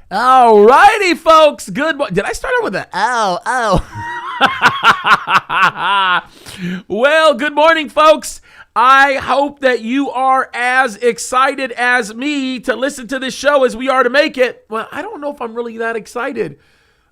All righty, folks. Good. Did I start out with a Well, good morning, folks. I hope that you are as excited as me to listen to this show as we are to make it. Well, I don't know if I'm really that excited.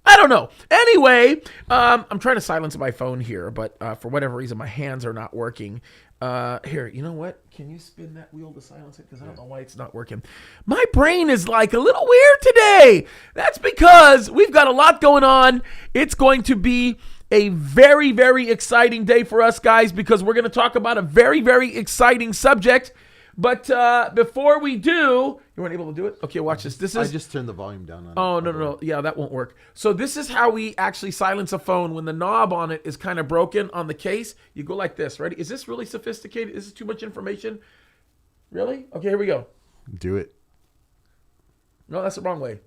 I don't know. Anyway, I'm trying to silence my phone here, but for whatever reason, my hands are not working. Here, you know what? Can you spin that wheel to silence it? Because I don't know why it's not working. My brain is like a little weird today. That's because we've got a lot going on. It's going to be a very, very exciting day for us, guys, because we're going to talk about a very, very exciting subject. But before we do, you weren't able to do it? Okay, watch this. This is. I just turned the volume down on it. Oh, no. Yeah, that won't work. So this is how we actually silence a phone when the knob on it is kind of broken on the case. You go like this. Ready? Is this really sophisticated? Is this too much information? Really? Okay, here we go. Do it. No, that's the wrong way.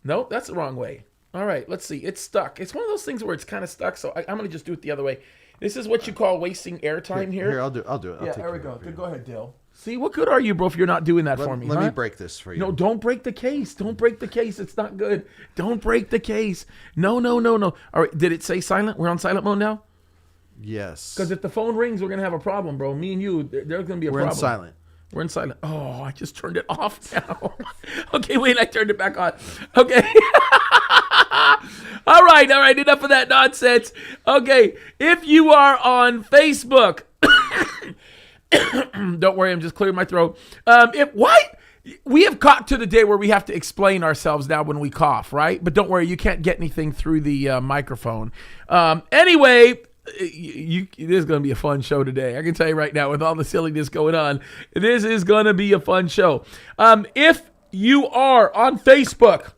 No, that's the wrong way. All right, let's see. It's stuck. It's one of those things where it's kind of stuck, so I'm going to just do it the other way. This is what you call wasting airtime here. Here, I'll do it. I'll yeah, there we go. Go ahead, Dale. See, what good are you, bro, if you're not doing that for me? Let me break this for you. No, don't break the case. Don't break the case. It's not good. Don't break the case. No. All right, did it say silent? We're on silent mode now? Yes. Because if the phone rings, we're going to have a problem, bro. Me and you, there's going to be a problem. We're in silent. We're in silent. Oh, I just turned it off now. Okay, wait, I turned it back on. Okay. All right. Enough of that nonsense. Okay, if you are on Facebook, don't worry, I'm just clearing my throat. We have got to the day where we have to explain ourselves now when we cough, right? But don't worry, you can't get anything through the microphone. Anyway, this is going to be a fun show today. I can tell you right now, with all the silliness going on, this is going to be a fun show. If you are on Facebook,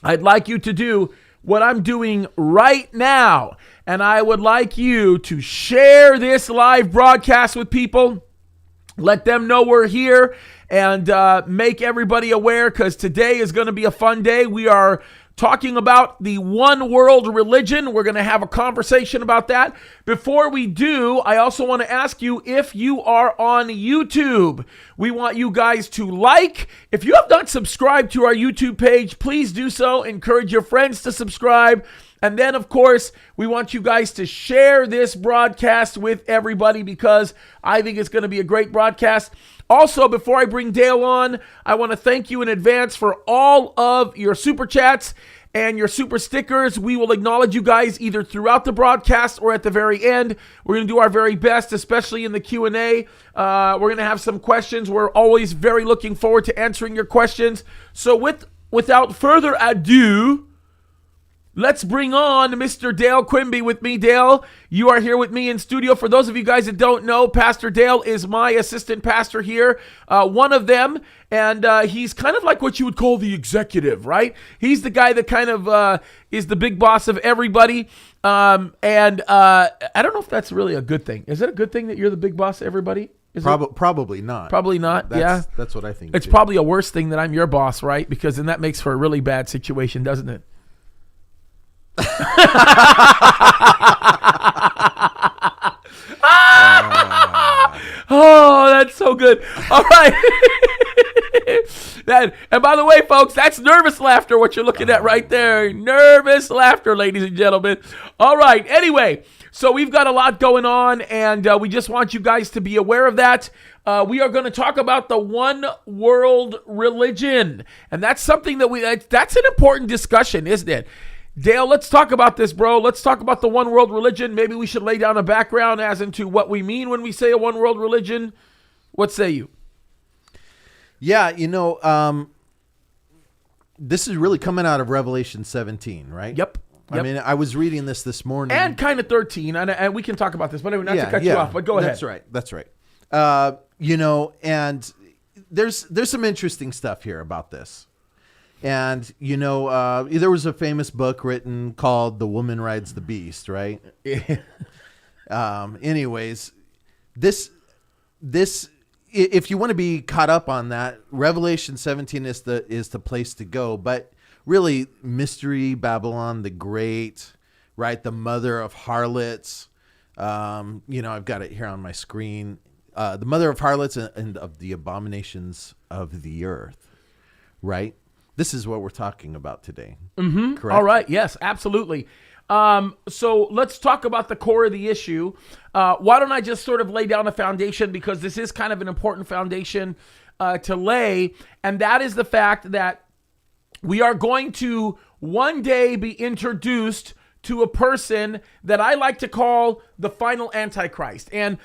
I'd like you to do what I'm doing right now, and I would like you to share this live broadcast with people. Let them know we're here, and make everybody aware, because today is going to be a fun day. We are talking about the one world religion. We're going to have a conversation about that. Before we do, I also want to ask you, if you are on YouTube, we want you guys to like. If you have not subscribed to our YouTube page, please do so. Encourage your friends to subscribe. And then, of course, we want you guys to share this broadcast with everybody, because I think it's going to be a great broadcast. Also, before I bring Dale on, I want to thank you in advance for all of your super chats and your super stickers. We will acknowledge you guys either throughout the broadcast or at the very end. We're going to do our very best, especially in the Q&A. We're going to have some questions. We're always very looking forward to answering your questions. So without further ado, let's bring on Mr. Dale Quimby with me. Dale, you are here with me in studio. For those of you guys that don't know, Pastor Dale is my assistant pastor here, one of them, and he's kind of like what you would call the executive, right? He's the guy that kind of is the big boss of everybody, and I don't know if that's really a good thing. Is it a good thing that you're the big boss of everybody? Probably not. Probably not, yeah. That's what I think. It's probably a worse thing that I'm your boss, right? Because then that makes for a really bad situation, doesn't it? Oh, that's so good. All right. And by the way, folks, that's nervous laughter, what you're looking at right there. Nervous laughter, ladies and gentlemen. All right. Anyway, so we've got a lot going on, and we just want you guys to be aware of that. We are going to talk about the one world religion, and that's something that's an important discussion, isn't it? Dale, let's talk about this, bro. Let's talk about the one world religion. Maybe we should lay down a background as into what we mean when we say a one world religion. What say you? Yeah, this is really coming out of Revelation 17, right? Yep. I mean, I was reading this morning. And kind of 13, and we can talk about this, but anyway, not to cut you off, but go ahead. That's right. And there's some interesting stuff here about this. And, there was a famous book written called The Woman Rides the Beast, right? Anyways, this, if you want to be caught up on that, Revelation 17 is the place to go. But really, Mystery Babylon the Great, right? The mother of harlots. I've got it here on my screen. The mother of harlots and of the abominations of the earth. right? This is what we're talking about today. Correct? All right. Yes, absolutely. So let's talk about the core of the issue. Why don't I just sort of lay down a foundation, because this is kind of an important foundation to lay, and that is the fact that we are going to one day be introduced to a person that I like to call the final Antichrist. And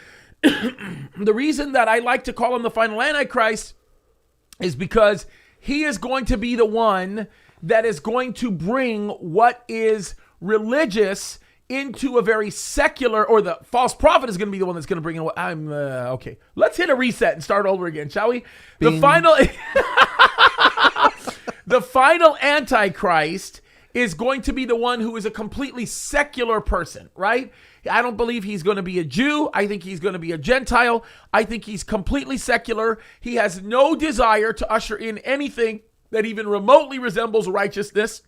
the reason that I like to call him the final Antichrist is because he is going to be the one that is going to bring what is religious into a very secular, or the false prophet is going to be the one that's going to bring in what okay. Let's hit a reset and start over again, shall we? Bing. The final the final Antichrist is going to be the one who is a completely secular person, right? I don't believe he's going to be a Jew. I think he's going to be a Gentile. I think he's completely secular. He has no desire to usher in anything that even remotely resembles righteousness.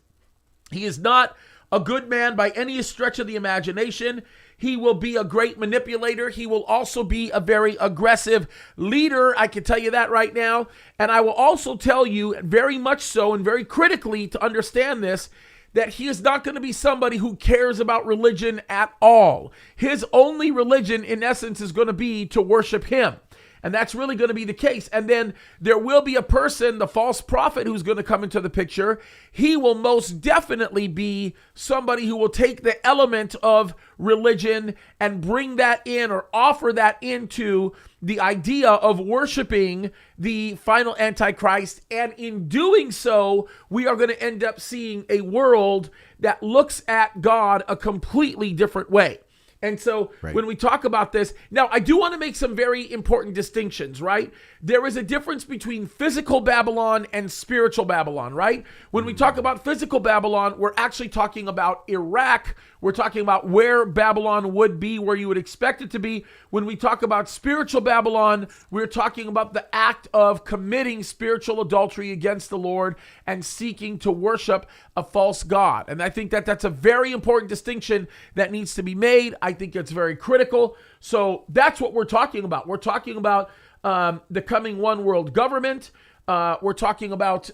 He is not a good man by any stretch of the imagination. He will be a great manipulator. He will also be a very aggressive leader. I can tell you that right now. And I will also tell you very much so, and very critically to understand this, that he is not going to be somebody who cares about religion at all. His only religion, in essence, is going to be to worship him. And that's really going to be the case. And then there will be a person, the false prophet, who's going to come into the picture. He will most definitely be somebody who will take the element of religion and bring that in, or offer that into the idea of worshiping the final Antichrist. And in doing so, we are going to end up seeing a world that looks at God a completely different way. And so when we talk about this, now I do want to make some very important distinctions, right? There is a difference between physical Babylon and spiritual Babylon, right? When we talk about physical Babylon, we're actually talking about Iraq. We're talking about where Babylon would be, where you would expect it to be. When we talk about spiritual Babylon, we're talking about the act of committing spiritual adultery against the Lord and seeking to worship a false god. And I think that that's a very important distinction that needs to be made. I think it's very critical. So that's what we're talking about. We're talking about the coming one world government. We're talking about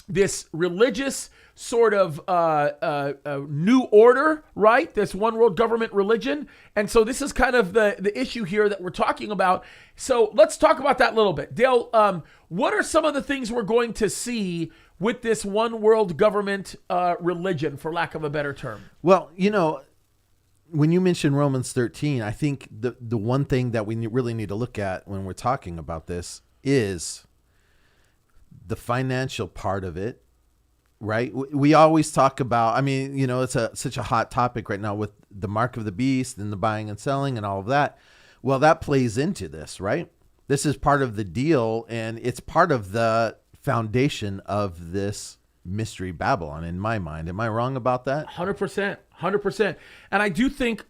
this religious sort of new order, right? This one world government religion. And so this is kind of the issue here that we're talking about. So let's talk about that a little bit. Dale, what are some of the things we're going to see with this one world government religion, for lack of a better term? Well, you know, when you mention Romans 13, I think the one thing that we really need to look at when we're talking about this is the financial part of it, right? We always talk about, I mean, you know, it's such a hot topic right now with the mark of the beast and the buying and selling and all of that. Well, that plays into this, right? This is part of the deal, and it's part of the foundation of this mystery Babylon, in my mind. Am I wrong about that? 100%. And I do think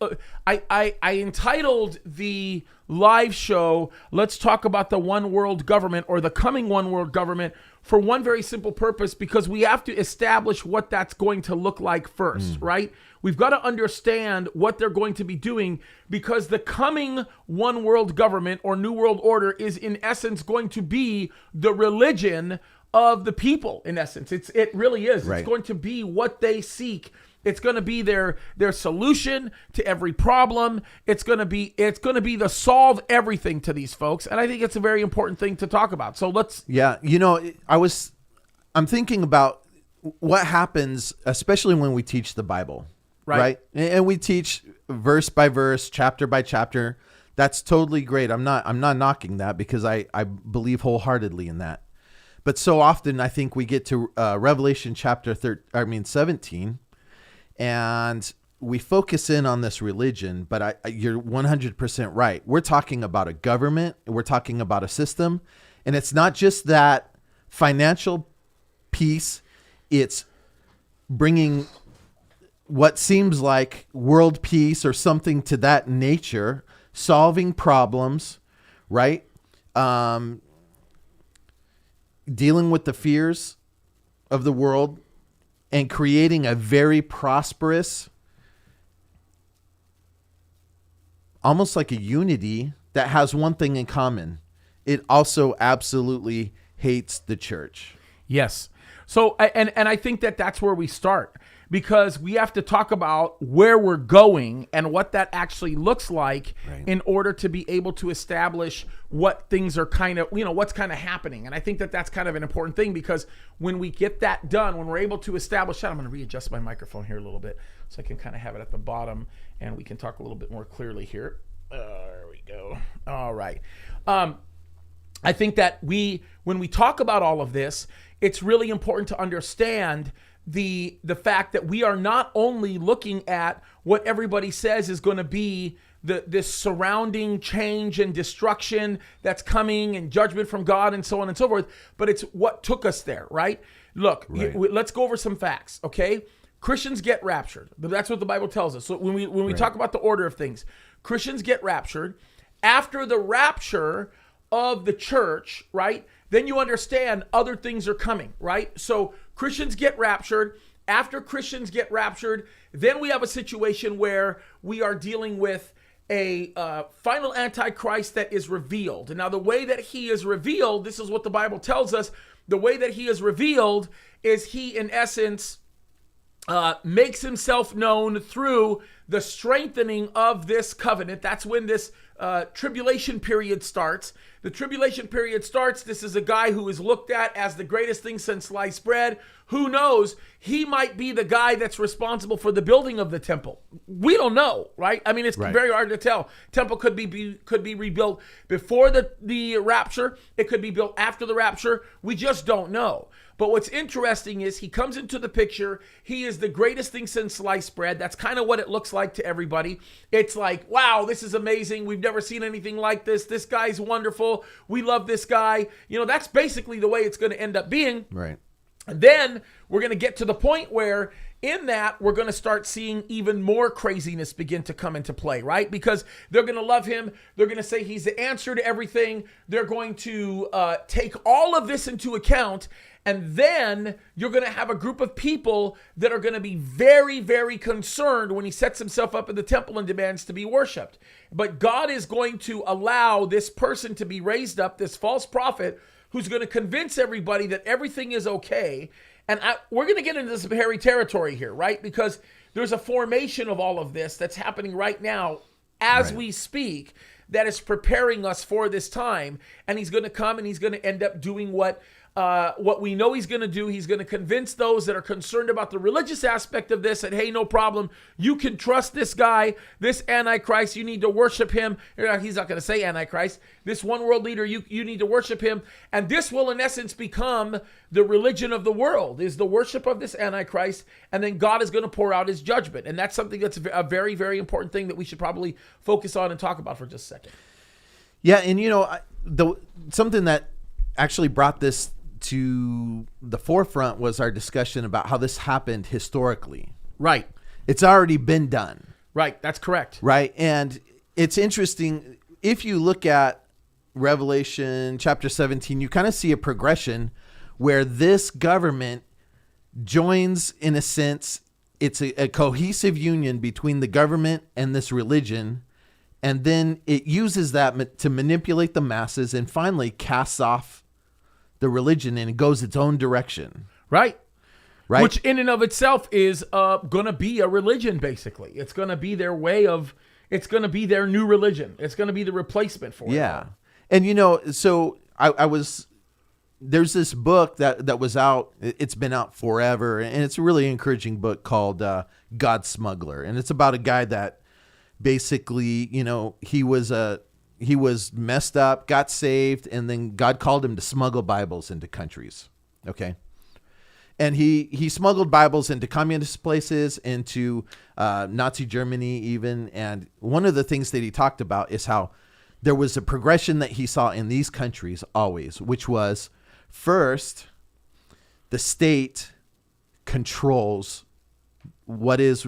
I entitled the live show, Let's Talk About the One World Government, or the coming one world government, for one very simple purpose, because we have to establish what that's going to look like first, right? We've got to understand what they're going to be doing, because the coming one world government or new world order is in essence going to be the religion of the people, in essence. It really is. Right. It's going to be what they seek. It's going to be their solution to every problem. It's going to be the solve everything to these folks. And I think it's a very important thing to talk about. So let's. Yeah. You know, I'm thinking about what happens, especially when we teach the Bible, right? And we teach verse by verse, chapter by chapter. That's totally great. I'm not knocking that, because I believe wholeheartedly in that. But so often I think we get to Revelation chapter 17, and we focus in on this religion, but you're 100% right. We're talking about a government. We're talking about a system. And it's not just that financial piece. It's bringing what seems like world peace or something to that nature, solving problems, right? Dealing with the fears of the world, and creating a very prosperous, almost like a unity that has one thing in common. It also absolutely hates the church. Yes. So, and I think that that's where we start, because we have to talk about where we're going and what that actually looks like in order to be able to establish what things are kind of, what's kind of happening. And I think that that's kind of an important thing, because when we get that done, when we're able to establish that, I'm going to readjust my microphone here a little bit so I can kind of have it at the bottom and we can talk a little bit more clearly here. There we go. All right. I think that when we talk about all of this, it's really important to understand the fact that we are not only looking at what everybody says is going to be this surrounding change and destruction that's coming and judgment from God and so on and so forth, but it's what took us there, right? Look, let's go over some facts, okay? Christians get raptured. That's what the Bible tells us. So when we talk about the order of things, Christians get raptured. After the rapture of the church, right? Then you understand other things are coming, right? So Christians get raptured. After Christians get raptured, then we have a situation where we are dealing with a final Antichrist that is revealed. And now the way that he is revealed, this is what the Bible tells us, the way that he is revealed is he, in essence, makes himself known through the strengthening of this covenant. That's when this tribulation period starts. The tribulation period starts. This is a guy who is looked at as the greatest thing since sliced bread. Who knows? He might be the guy that's responsible for the building of the temple. We don't know, right? I mean, it's very hard to tell. Temple could be rebuilt before the rapture. It could be built after the rapture. We just don't know. But what's interesting is he comes into the picture. He is the greatest thing since sliced bread. That's kind of what it looks like to everybody. It's like, wow, this is amazing. We've never seen anything like this. This guy's wonderful. We love this guy. That's basically the way it's going to end up being. Right. And then we're going to get to the point where in that we're going to start seeing even more craziness begin to come into play, right? Because they're going to love him. They're going to say he's the answer to everything. They're going to take all of this into account. And then you're going to have a group of people that are going to be very, very concerned when he sets himself up in the temple and demands to be worshiped. But God is going to allow this person to be raised up, this false prophet, who's going to convince everybody that everything is okay. And we're going to get into some hairy territory here, right? Because there's a formation of all of this that's happening right now as we speak that is preparing us for this time. And he's going to come and he's going to end up doing what we know he's going to do. He's going to convince those that are concerned about the religious aspect of this that, hey, no problem. You can trust this guy, this Antichrist. You need to worship him. He's not going to say Antichrist. This one world leader, you need to worship him. And this will, in essence, become the religion of the world, is the worship of this Antichrist. And then God is going to pour out his judgment. And that's something that's a very, very important thing that we should probably focus on and talk about for just a second. Yeah, and something that actually brought this to the forefront was our discussion about how this happened historically. Right. It's already been done. Right. That's correct. Right. And it's interesting. If you look at Revelation chapter 17, you kind of see a progression where this government joins, in a sense, it's a cohesive union between the government and this religion. And then it uses that to manipulate the masses and finally casts off the religion and it goes its own direction. Right. Which in and of itself is going to be a religion, basically. It's going to be their it's going to be their new religion. It's going to be the replacement for it. Yeah. And, so there's this book that was out. It's been out forever. And it's a really encouraging book called God Smuggler. And it's about a guy that basically, he was messed up, got saved, and then God called him to smuggle Bibles into countries. Okay. And he smuggled Bibles into communist places, into Nazi Germany even. And one of the things that he talked about is how there was a progression that he saw in these countries always, which was first, the state controls what is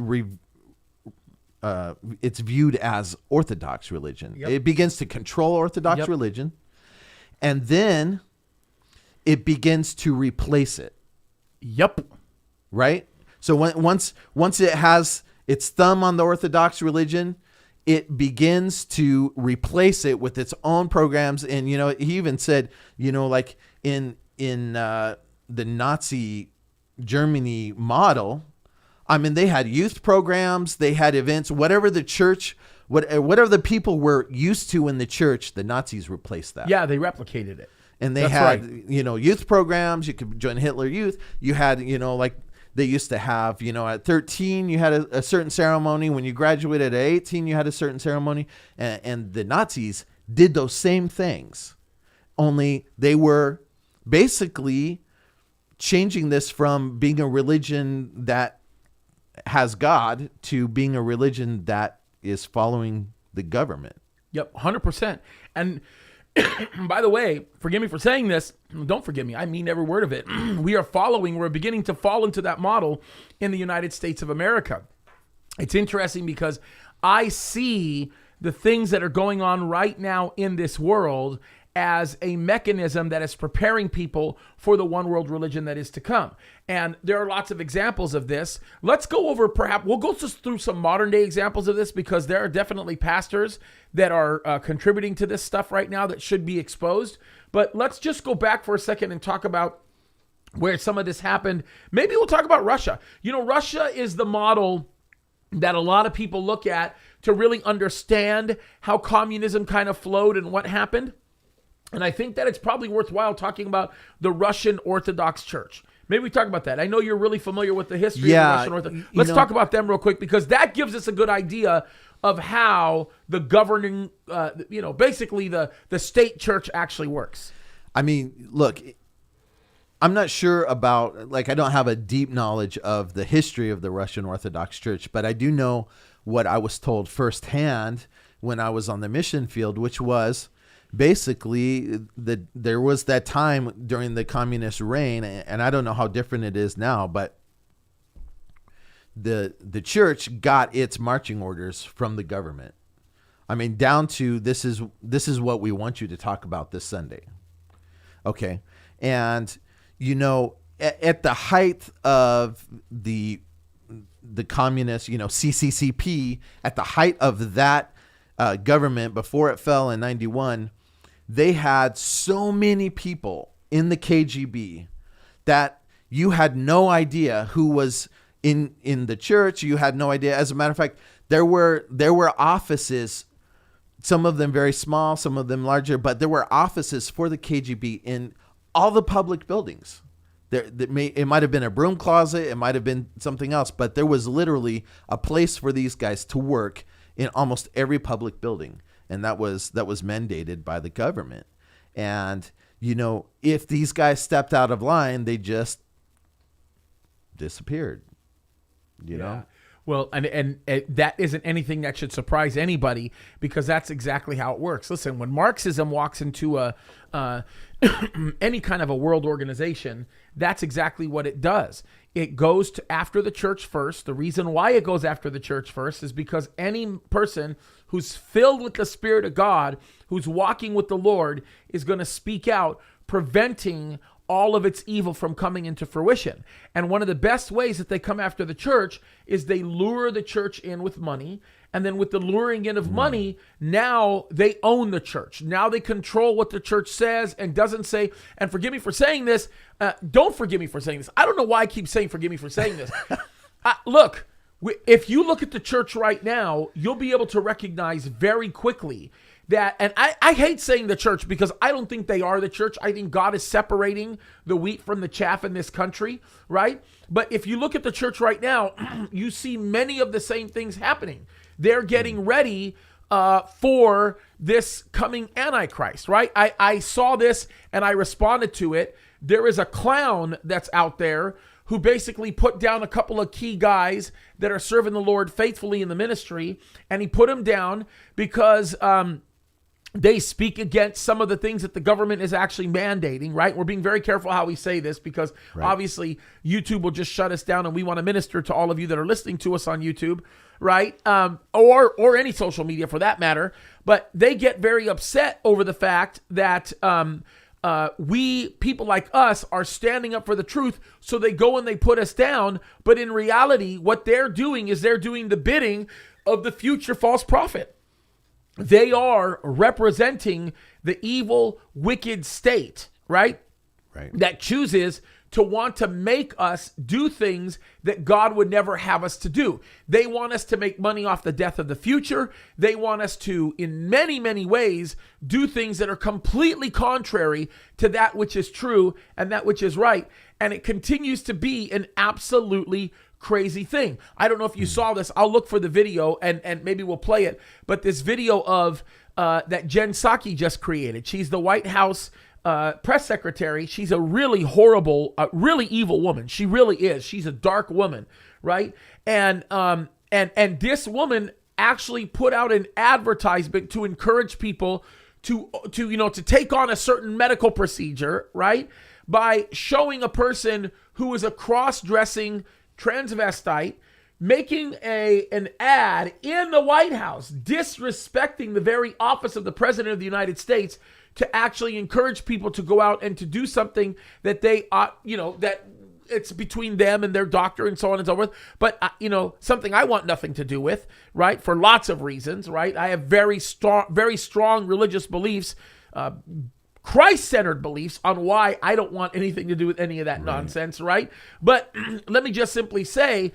it's viewed as Orthodox religion. Yep. It begins to control Orthodox religion, and then it begins to replace it. Yep. Right? So once it has its thumb on the Orthodox religion, it begins to replace it with its own programs. And, he even said, like in the Nazi Germany model, I mean, they had youth programs, they had events, whatever the church, whatever the people were used to in the church, the Nazis replaced that. Yeah, they replicated it. And they That's had, right. youth programs. You could join Hitler Youth. You had, like they used to have, at 13, you had a certain ceremony. When you graduated at 18, you had a certain ceremony. And the Nazis did those same things. Only they were basically changing this from being a religion that has God to being a religion that is following the government. Yep, 100%. And by the way, forgive me for saying this. Don't forgive me. I mean every word of it. We're beginning to fall into that model in the United States of America. It's interesting because I see the things that are going on right now in this world as a mechanism that is preparing people for the one world religion that is to come. And there are lots of examples of this. Let's go over, we'll go just through some modern day examples of this, because there are definitely pastors that are contributing to this stuff right now that should be exposed. But let's just go back for a second and talk about where some of this happened. Maybe we'll talk about Russia. Russia is the model that a lot of people look at to really understand how communism kind of flowed and what happened. And I think that it's probably worthwhile talking about the Russian Orthodox Church. Maybe we talk about that. I know you're really familiar with the history of the Russian Orthodox. Let's talk about them real quick, because that gives us a good idea of how the governing, basically the state church actually works. I mean, look, I'm not sure about, I don't have a deep knowledge of the history of the Russian Orthodox Church, but I do know what I was told firsthand when I was on the mission field, which was basically there was that time during the communist reign, and I don't know how different it is now, but the church got its marching orders from the government. I mean, down to this is what we want you to talk about this Sunday. Okay. And at the height of the communist, CCCP, at the height of that government before it fell in 91, they had so many people in the KGB that you had no idea who was in the church. You had no idea. As a matter of fact, there were offices, some of them very small, some of them larger, but there were offices for the KGB in all the public buildings. It might have been a broom closet, it might have been something else, but there was literally a place for these guys to work in almost every public building. And that was mandated by the government. And, if these guys stepped out of line, they just disappeared, you know? Well, and that isn't anything that should surprise anybody, because that's exactly how it works. Listen, when Marxism walks into any kind of a world organization, that's exactly what it does. It goes after the church first. The reason why it goes after the church first is because any person who's filled with the Spirit of God, who's walking with the Lord, is going to speak out, preventing all of its evil from coming into fruition. And one of the best ways that they come after the church is they lure the church in with money. And then with the luring in of money, now they own the church. Now they control what the church says and doesn't say. And forgive me for saying this. Don't forgive me for saying this. I don't know why I keep saying forgive me for saying this. Look, if you look at the church right now, you'll be able to recognize very quickly that, and I hate saying the church, because I don't think they are the church. I think God is separating the wheat from the chaff in this country, right? But if you look at the church right now, you see many of the same things happening. They're getting ready for this coming Antichrist, right? I saw this and I responded to it. There is a clown that's out there who basically put down a couple of key guys that are serving the Lord faithfully in the ministry, and he put them down because they speak against some of the things that the government is actually mandating, right? We're being very careful how we say this, because obviously YouTube will just shut us down, and we want to minister to all of you that are listening to us on YouTube, right? Or any social media for that matter. But they get very upset over the fact that we, people like us, are standing up for the truth, so they go and they put us down. But in reality, what they're doing is they're doing the bidding of the future false prophet. They are representing the evil, wicked state, right? That chooses to want to make us do things that God would never have us to do. They want us to make money off the death of the future. They want us to, in many, many ways, do things that are completely contrary to that which is true and that which is right. And it continues to be an absolutely crazy thing. I don't know if you saw this. I'll look for the video and maybe we'll play it. But this video of that Jen Psaki just created. She's the White House press secretary. She's a really horrible, really evil woman. She really is. She's a dark woman, right? And this woman actually put out an advertisement to encourage people to take on a certain medical procedure, right? By showing a person who is a cross-dressing transvestite making an ad in the White House, disrespecting the very office of the President of the United States, to actually encourage people to go out and to do something that they that it's between them and their doctor and so on and so forth. But, something I want nothing to do with, right? For lots of reasons, right? I have very strong religious beliefs, Christ-centered beliefs on why I don't want anything to do with any of that nonsense, right? But let me just simply say,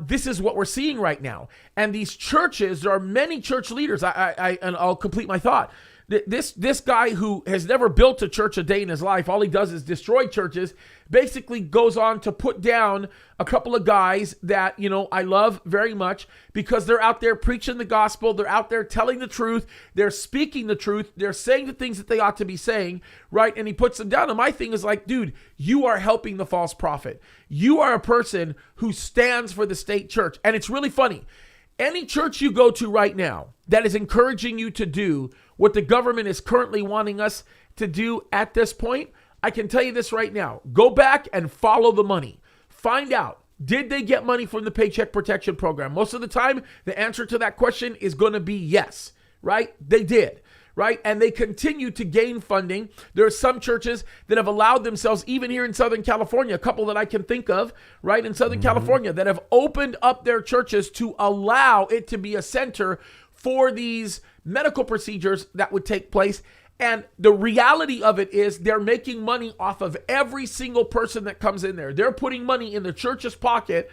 this is what we're seeing right now. And these churches, there are many church leaders. And I'll complete my thought. This guy who has never built a church a day in his life, all he does is destroy churches, basically goes on to put down a couple of guys that, I love very much, because they're out there preaching the gospel. They're out there telling the truth. They're speaking the truth. They're saying the things that they ought to be saying, right? And he puts them down. And my thing is like, dude, you are helping the false prophet. You are a person who stands for the state church. And it's really funny. Any church you go to right now that is encouraging you to do what the government is currently wanting us to do at this point, I can tell you this right now. Go back and follow the money. Find out, did they get money from the Paycheck Protection Program? Most of the time, the answer to that question is going to be yes, right? They did, right? And they continue to gain funding. There are some churches that have allowed themselves, even here in Southern California, a couple that I can think of, right, in Southern California, that have opened up their churches to allow it to be a center for these medical procedures that would take place. And the reality of it is they're making money off of every single person that comes in there. They're putting money in the church's pocket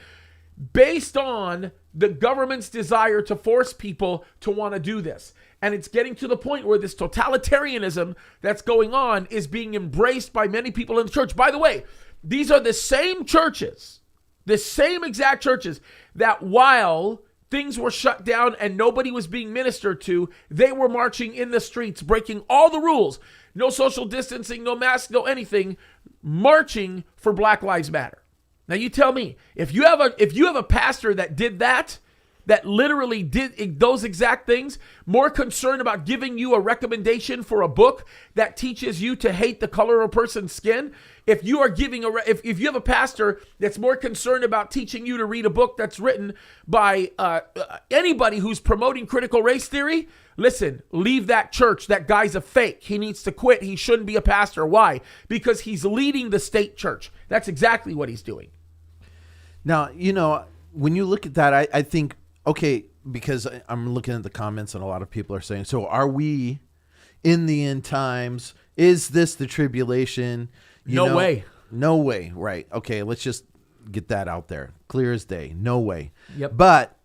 based on the government's desire to force people to want to do this. And it's getting to the point where this totalitarianism that's going on is being embraced by many people in the church. By the way, these are the same churches, the same exact churches that while things were shut down and nobody was being ministered to, they were marching in the streets, breaking all the rules. No social distancing, no mask, no anything, marching for Black Lives Matter. Now you tell me, if you have a pastor that did that literally did those exact things, more concerned about giving you a recommendation for a book that teaches you to hate the color of a person's skin, if you are giving if you have a pastor that's more concerned about teaching you to read a book that's written by anybody who's promoting critical race theory, listen, leave that church. That guy's a fake. He needs to quit. He shouldn't be a pastor. Why? Because he's leading the state church. That's exactly what he's doing. Now, when you look at that, I think, okay, because I'm looking at the comments and a lot of people are saying, so are we in the end times? Is this the tribulation? No way. No way. Right. Okay. Let's just get that out there. Clear as day. No way. Yep. But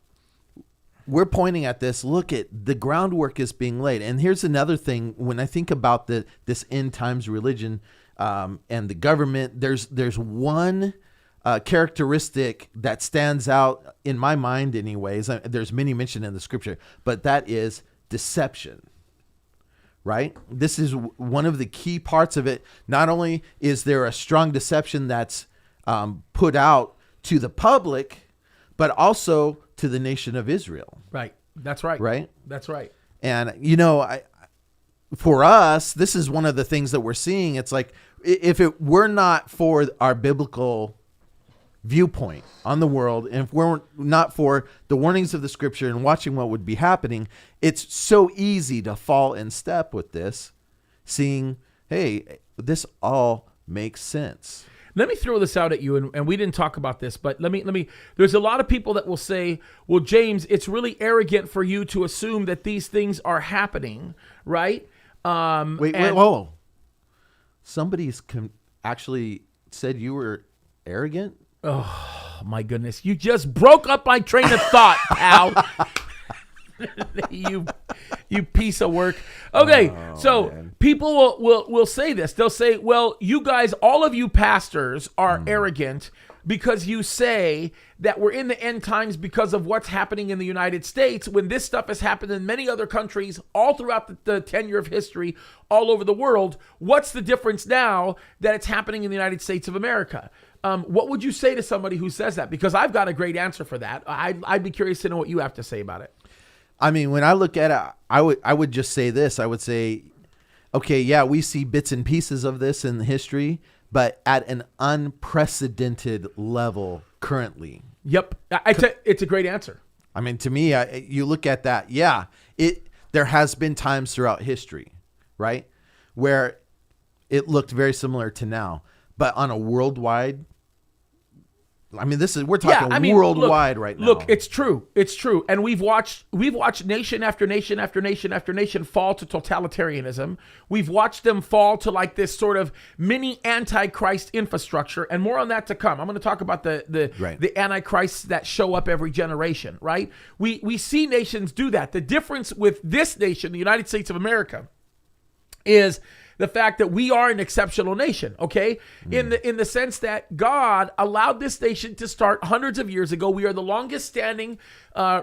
we're pointing at this. Look at the groundwork is being laid. And here's another thing. When I think about this end times religion and the government, there's one characteristic that stands out in my mind anyways. There's many mentioned in the scripture, but that is deception, right? This is one of the key parts of it. Not only is there a strong deception that's put out to the public, but also to the nation of Israel. Right. That's right. Right? That's right. And, for us, this is one of the things that we're seeing. It's like, if it were not for our biblical viewpoint on the world, and if we're not for the warnings of the scripture and watching what would be happening, it's so easy to fall in step with this, seeing, hey, this all makes sense. Let me throw this out at you, and we didn't talk about this, but let me. There's a lot of people that will say, well, James, it's really arrogant for you to assume that these things are happening, right? Whoa. Somebody's actually said you were arrogant. Oh my goodness! You just broke up my train of thought, pal. you piece of work. Okay, so people will say this. They'll say, "Well, you guys, all of you pastors are arrogant because you say that we're in the end times because of what's happening in the United States, when this stuff has happened in many other countries all throughout the tenure of history all over the world. What's the difference now that it's happening in the United States of America?" What would you say to somebody who says that? Because I've got a great answer for that. I'd be curious to know what you have to say about it. I mean, when I look at it, I would just say this. I would say, okay, yeah, we see bits and pieces of this in history, but at an unprecedented level currently. Yep. It's a great answer. I mean, to me, you look at that. Yeah, there has been times throughout history, right, where it looked very similar to now, but on a worldwide. I mean, we're talking worldwide right now. Look, it's true. It's true. And we've watched nation after nation after nation after nation fall to totalitarianism. We've watched them fall to like this sort of mini Antichrist infrastructure, and more on that to come. I'm going to talk about the Antichrists that show up every generation, right? We see nations do that. The difference with this nation, the United States of America, is the fact that we are an exceptional nation, okay? In the sense that God allowed this nation to start hundreds of years ago. We are the longest standing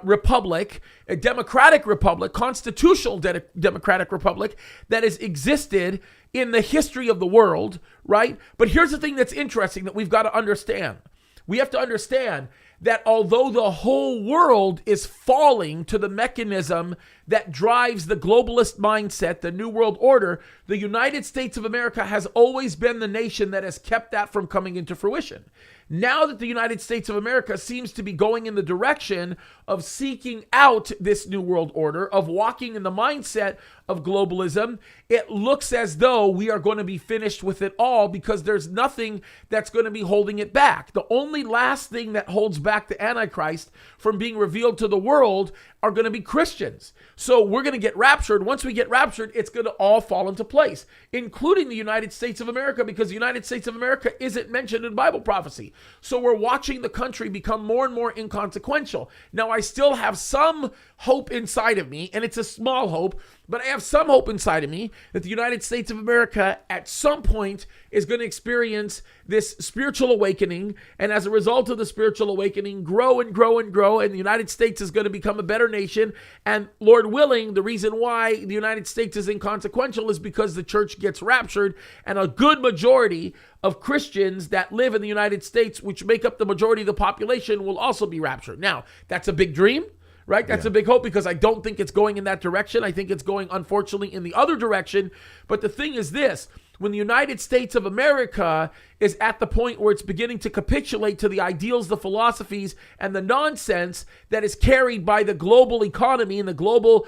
republic, a democratic republic, constitutional democratic republic that has existed in the history of the world, right? But here's the thing that's interesting that we've got to understand. We have to understand that although the whole world is falling to the mechanism that drives the globalist mindset, the New World Order, the United States of America has always been the nation that has kept that from coming into fruition. Now that the United States of America seems to be going in the direction of seeking out this New World Order, of walking in the mindset of globalism, it looks as though we are going to be finished with it all because there's nothing that's going to be holding it back. The only last thing that holds back the Antichrist from being revealed to the world are going to be Christians. So we're going to get raptured. Once we get raptured, it's going to all fall into place, including the United States of America, because the United States of America isn't mentioned in Bible prophecy. So we're watching the country become more and more inconsequential. Now, I still have some hope inside of me, and it's a small hope, but I have some hope inside of me that the United States of America at some point is going to experience this spiritual awakening, and as a result of the spiritual awakening, grow and grow and grow, and the United States is going to become a better nation. And Lord willing, the reason why the United States is inconsequential is because the church gets raptured, and a good majority of Christians that live in the United States, which make up the majority of the population, will also be raptured. Now, that's a big dream. Right? That's a big hope because I don't think it's going in that direction. I think it's going, unfortunately, in the other direction. But the thing is this. When the United States of America is at the point where it's beginning to capitulate to the ideals, the philosophies, and the nonsense that is carried by the global economy and the global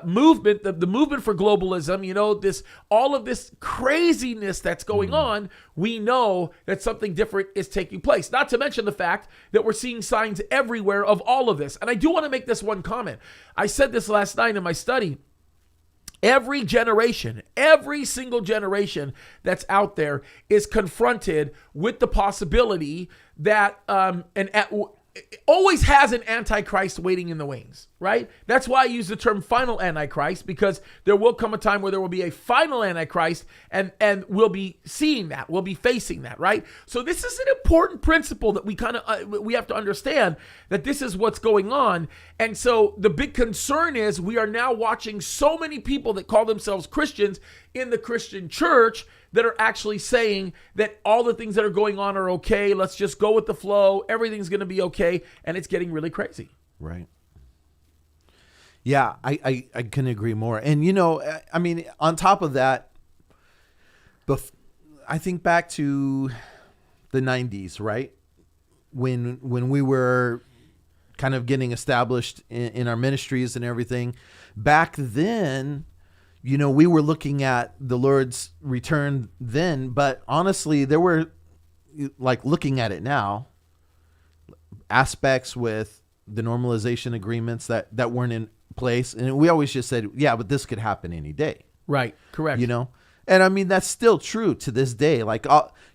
movement, the movement for globalism, all of this craziness that's going on, we know that something different is taking place. Not to mention the fact that we're seeing signs everywhere of all of this. And I do want to make this one comment. I said this last night in my study. Every generation, every single generation that's out there is confronted with the possibility that always has an Antichrist waiting in the wings, right? That's why I use the term final Antichrist, because there will come a time where there will be a final Antichrist, and we'll be seeing that, we'll be facing that, right? So this is an important principle that we have to understand, that this is what's going on. And so the big concern is we are now watching so many people that call themselves Christians in the Christian church that are actually saying that all the things that are going on are okay. Let's just go with the flow. Everything's going to be okay. And it's getting really crazy. Right. Yeah, I couldn't agree more. And, I mean, on top of that, I think back to the 90s, right? When we were kind of getting established in our ministries and everything. Back then, we were looking at the Lord's return then, but honestly, there were, like, looking at it now, aspects with the normalization agreements that weren't in place. And we always just said, yeah, but this could happen any day. Right. Correct. And I mean, that's still true to this day. Like,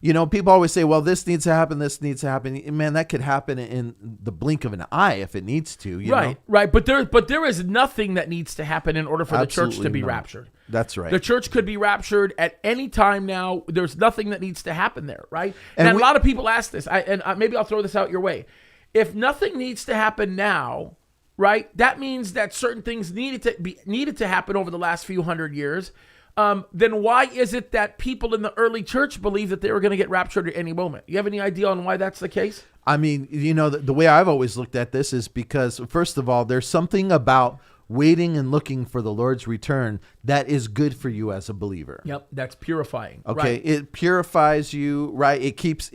people always say, well, this needs to happen. This needs to happen. Man, that could happen in the blink of an eye if it needs to. You know? Right. But there is nothing that needs to happen in order for the church to be raptured. That's right. The church could be raptured at any time now. There's nothing that needs to happen there, right? And a lot of people ask this, maybe I'll throw this out your way. If nothing needs to happen now, right, that means that certain things needed to happen over the last few hundred years. Then why is it that people in the early church believe that they were going to get raptured at any moment? You have any idea on why that's the case? I mean, the way I've always looked at this is because, first of all, there's something about waiting and looking for the Lord's return that is good for you as a believer. Yep, that's purifying. Okay, right. It purifies you, right? It keeps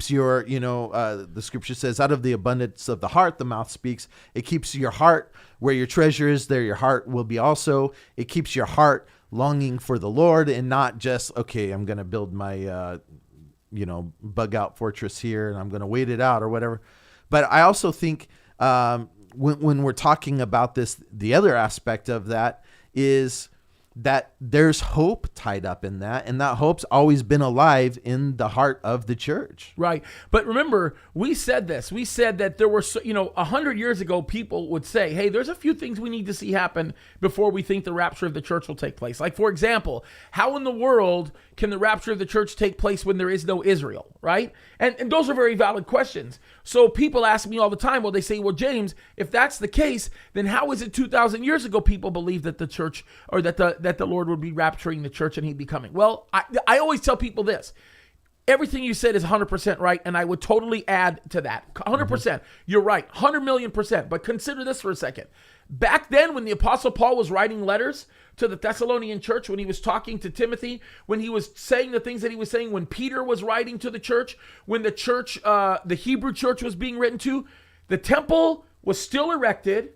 your, the scripture says, out of the abundance of the heart, the mouth speaks. It keeps your heart where your treasure is, there your heart will be also. It keeps your heart longing for the Lord and not just, okay, I'm going to build my, bug out fortress here and I'm going to wait it out or whatever. But I also think when we're talking about this, the other aspect of that is that there's hope tied up in that, and that hope's always been alive in the heart of the church. Right. But remember, we said this. We said that there were, 100 years ago, people would say, hey, there's a few things we need to see happen before we think the rapture of the church will take place. Like, for example, how in the world can the rapture of the church take place when there is no Israel, right? And those are very valid questions. So people ask me all the time, well, they say, well, James, if that's the case, then how is it 2,000 years ago people believed that the church, or that the Lord would be rapturing the church and he'd be coming? Well, I always tell people this. Everything you said is 100% right, and I would totally add to that. 100%. Mm-hmm. You're right, 100 million %. But consider this for a second. Back then, when the Apostle Paul was writing letters to the Thessalonian church, when he was talking to Timothy, when he was saying the things that he was saying, when Peter was writing to the church, when the church, the Hebrew church was being written to, the temple was still erected.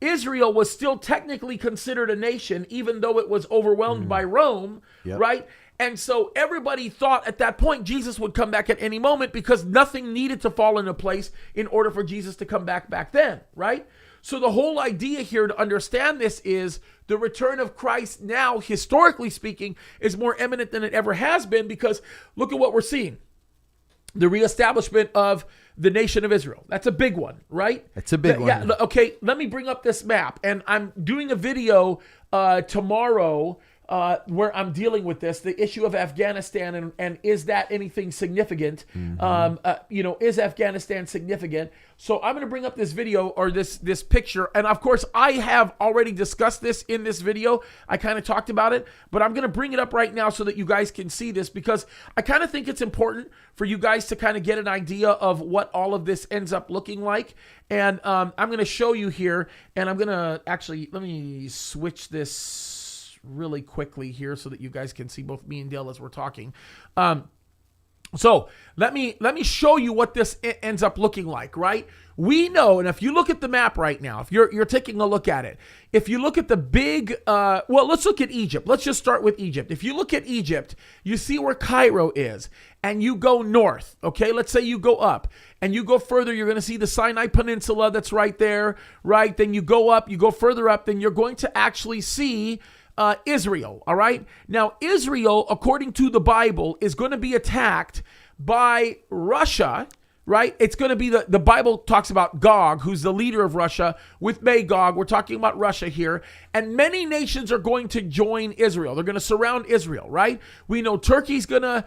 Israel was still technically considered a nation, even though it was overwhelmed by Rome, right? And so everybody thought at that point Jesus would come back at any moment because nothing needed to fall into place in order for Jesus to come back then, right? So the whole idea here to understand this is the return of Christ now, historically speaking, is more imminent than it ever has been, because look at what we're seeing. The reestablishment of the nation of Israel. That's a big one, right? It's a big one. Yeah. Okay, let me bring up this map. And I'm doing a video tomorrow where I'm dealing with this, the issue of Afghanistan, and is that anything significant? Mm-hmm. Is Afghanistan significant? So I'm going to bring up this video, or this picture. And of course, I have already discussed this in this video. I kind of talked about it, but I'm going to bring it up right now so that you guys can see this, because I kind of think it's important for you guys to kind of get an idea of what all of this ends up looking like. And I'm going to show you here, and I'm going to actually, let me switch this really quickly here so that you guys can see both me and Dale as we're talking. So let me show you what this ends up looking like, right? We know, and if you look at the map right now, if you're taking a look at it, if you look at the big, let's look at Egypt. Let's just start with Egypt. If you look at Egypt, you see where Cairo is, and you go north, okay? Let's say you go up, and you go further, you're going to see the Sinai Peninsula that's right there, right? Then you go up, you go further up, then you're going to actually see Israel, all right? Now, Israel, according to the Bible, is going to be attacked by Russia, right? It's going to be the Bible talks about Gog, who's the leader of Russia, with Magog. We're talking about Russia here. And many nations are going to join Israel. They're going to surround Israel, right? We know Turkey's going to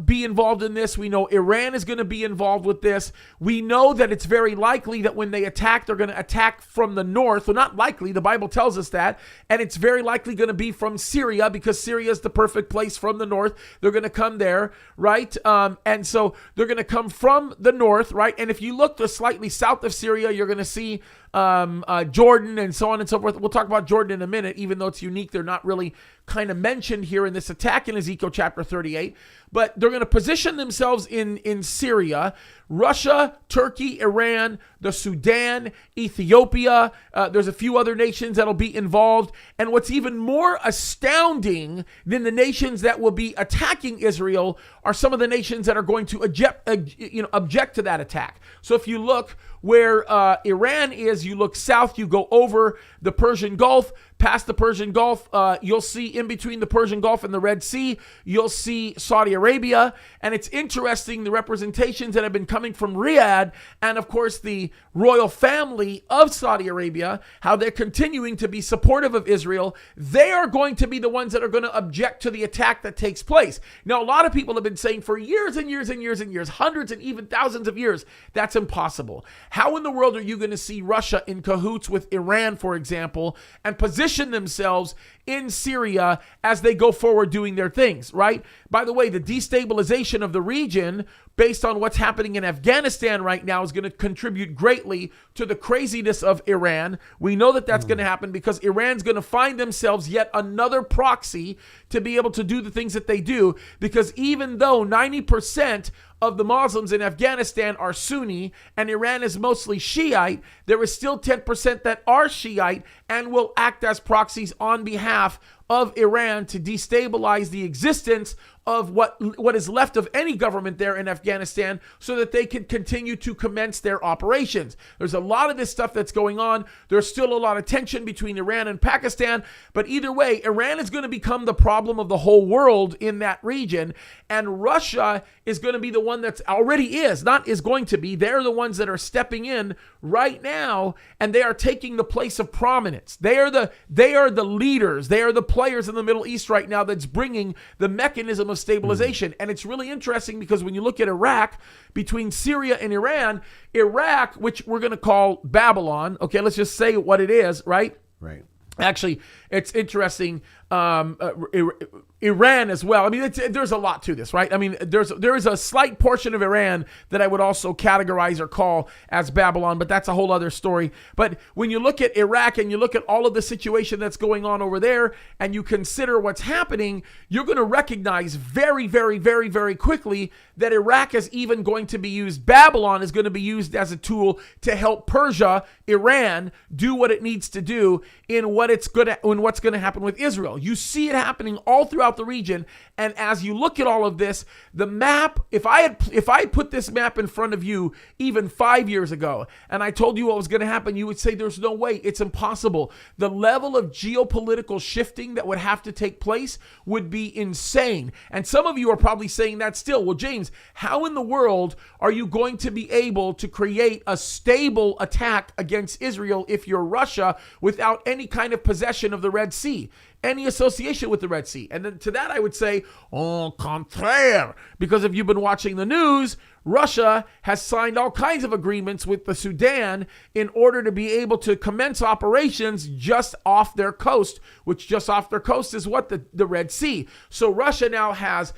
be involved in this. We know Iran is going to be involved with this. We know that it's very likely that when they attack, they're going to attack from the north. Well, not likely. The Bible tells us that. And it's very likely going to be from Syria, because Syria is the perfect place from the north. They're going to come there, right? And so they're going to come from the north, right? And if you look to slightly south of Syria, you're going to see Jordan and so on and so forth. We'll talk about Jordan in a minute, even though it's unique. They're not really kind of mentioned here in this attack in Ezekiel chapter 38. But they're going to position themselves in Syria, Russia, Turkey, Iran, the Sudan, Ethiopia. There's a few other nations that'll be involved. And what's even more astounding than the nations that will be attacking Israel are some of the nations that are going to object to that attack. So if you look where Iran is, you look south, you go over the Persian Gulf. past the Persian Gulf, you'll see in between the Persian Gulf and the Red Sea, you'll see Saudi Arabia. And it's interesting, the representations that have been coming from Riyadh and, of course, the royal family of Saudi Arabia, how they're continuing to be supportive of Israel. They are going to be the ones that are going to object to the attack that takes place. Now, a lot of people have been saying for years and years and years and years, hundreds and even thousands of years, that's impossible. How in the world are you going to see Russia in cahoots with Iran, for example, and position themselves in Syria as they go forward doing their things, right? By the way, the destabilization of the region based on what's happening in Afghanistan right now is going to contribute greatly to the craziness of Iran. We know that that's going to happen because Iran's going to find themselves yet another proxy to be able to do the things that they do, because even though 90% of the Muslims in Afghanistan are Sunni and Iran is mostly Shiite, there is still 10% that are Shiite and will act as proxies on behalf of Iran to destabilize the existence of what is left of any government there in Afghanistan so that they can continue to commence their operations. There's a lot of this stuff that's going on. There's still a lot of tension between Iran and Pakistan, but either way, Iran is going to become the problem of the whole world in that region, and Russia is going to be the one that's already is going to be. They're the ones that are stepping in right now, and they are taking the place of prominence. They are the leaders. They are the players in the Middle East right now that's bringing the mechanism of stabilization. And it's really interesting because when you look at Iraq, between Syria and Iran, Iraq, which we're going to call Babylon, okay, let's just say what it is, right? Right. Actually, it's interesting. Iran as well. I mean, there's a lot to this, right? I mean, there is a slight portion of Iran that I would also categorize or call as Babylon, but that's a whole other story. But when you look at Iraq and you look at all of the situation that's going on over there and you consider what's happening, you're going to recognize very, very, very, very quickly that Iraq is even going to be used. Babylon is going to be used as a tool to help Persia, Iran, do what it needs to do in what's going to happen with Israel. You see it happening all throughout the region, and as you look at all of this, the map, if I had put this map in front of you even 5 years ago and I told you what was going to happen, you would say there's no way, it's impossible. The level of geopolitical shifting that would have to take place would be insane. And some of you are probably saying that still. Well, James, how in the world are you going to be able to create a stable attack against Israel if you're Russia without any kind of possession of the Red Sea, any association with the Red Sea? And then to that I would say, au contraire, because if you've been watching the news, Russia has signed all kinds of agreements with the Sudan in order to be able to commence operations just off their coast, which just off their coast is what? The Red Sea. So Russia now has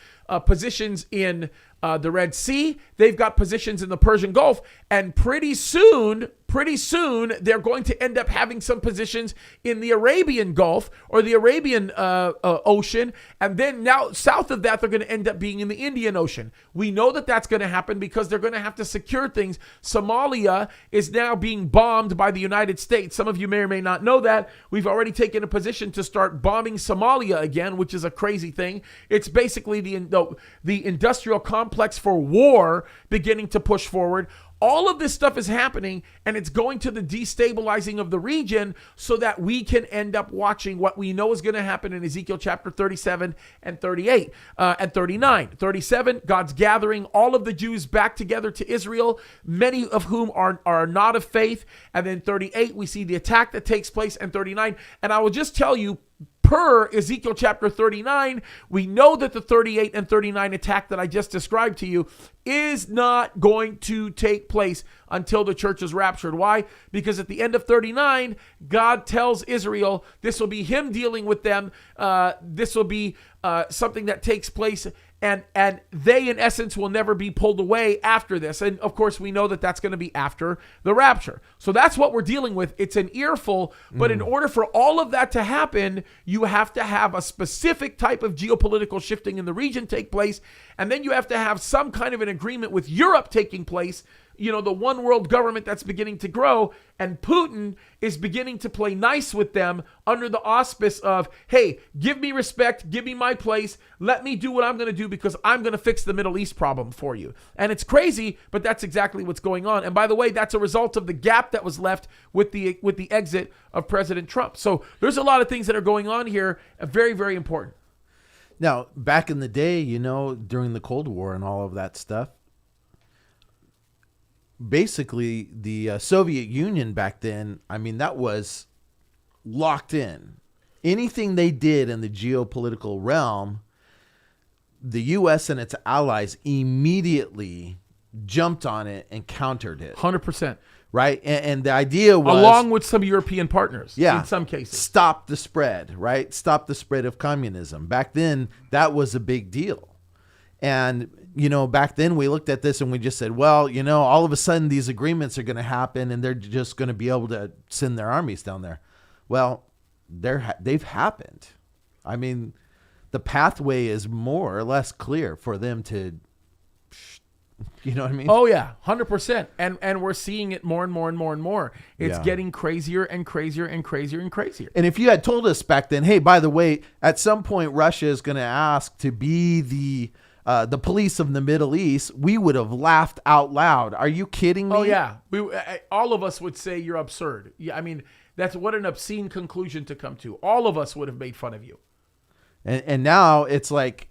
positions in the Red Sea. They've got positions in the Persian Gulf, and pretty soon they're going to end up having some positions in the Arabian Gulf or the Arabian Ocean, and then now south of that they're going to end up being in the Indian Ocean. We know that that's going to happen because they're going to have to secure things. Somalia is now being bombed by the United States. Some of you may or may not know that. We've already taken a position to start bombing Somalia again, which is a crazy thing. It's basically the industrial complex for war beginning to push forward. All of this stuff is happening, and it's going to the destabilizing of the region so that we can end up watching what we know is going to happen in Ezekiel chapter 37 and 38 and 39. 37, God's gathering all of the Jews back together to Israel, many of whom are not of faith. And then 38, we see the attack that takes place, and 39. And I will just tell you, per Ezekiel chapter 39, we know that the 38 and 39 attack that I just described to you is not going to take place until the church is raptured. Why? Because at the end of 39, God tells Israel this will be him dealing with them. This will be something that takes place, and they, in essence, will never be pulled away after this. And, of course, we know that that's going to be after the rapture. So that's what we're dealing with. It's an earful, but in order for all of that to happen, you have to have a specific type of geopolitical shifting in the region take place, and then you have to have some kind of an agreement with Europe taking place the one world government that's beginning to grow, and Putin is beginning to play nice with them under the auspice of, hey, give me respect, give me my place, let me do what I'm going to do because I'm going to fix the Middle East problem for you. And it's crazy, but that's exactly what's going on. And by the way, that's a result of the gap that was left with the exit of President Trump. So there's a lot of things that are going on here, very, very important. Now, back in the day, during the Cold War and all of that stuff, basically the Soviet Union back then, that was locked in. Anything they did in the geopolitical realm, the U.S. and its allies immediately jumped on it and countered it. 100%. Right? And the idea was... along with some European partners, in some cases. Stop the spread, right? Stop the spread of communism. Back then, that was a big deal. And, back then we looked at this and we just said, well, all of a sudden these agreements are going to happen and they're just going to be able to send their armies down there. Well, they've happened. The pathway is more or less clear for them to... You know what I mean? Oh, yeah, 100%. And we're seeing it more and more and more and more. It's getting crazier and crazier and crazier and crazier. And if you had told us back then, hey, by the way, at some point Russia is going to ask to be the police of the Middle East, we would have laughed out loud. Are you kidding me? Oh, yeah. All of us would say you're absurd. Yeah, that's what an obscene conclusion to come to. All of us would have made fun of you. And now it's like,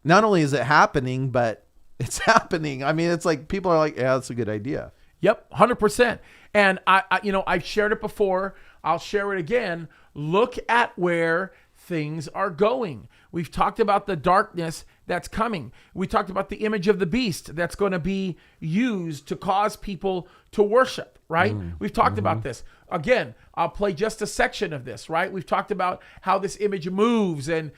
not only is it happening, but it's happening. It's like people are like, yeah, that's a good idea. Yep, 100%. And I've shared it before. I'll share it again. Look at where things are going. We've talked about the darkness that's coming. We talked about the image of the beast that's going to be used to cause people to worship, right? We've talked about this. Again, I'll play just a section of this, right? We've talked about how this image moves and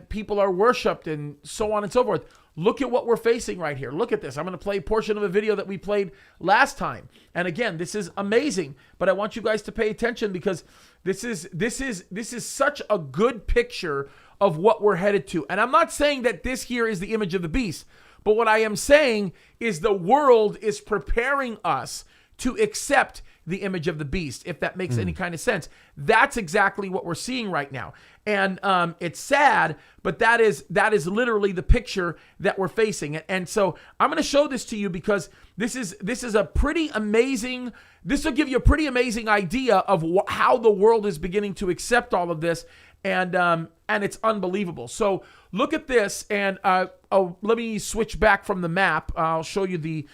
people are worshiped and so on and so forth. Look at what we're facing right here. Look at this. I'm going to play a portion of a video that we played last time. And again, this is amazing, but I want you guys to pay attention because this is such a good picture of what we're headed to. And I'm not saying that this here is the image of the beast, but what I am saying is the world is preparing us to accept the image of the beast, if that makes any kind of sense. That's exactly what we're seeing right now. And it's sad, but that is literally the picture that we're facing. And so I'm going to show this to you because this is a pretty amazing, this will give you a pretty amazing idea of how the world is beginning to accept all of this. And it's unbelievable. So look at this, and let me switch back from the map. I'll show you the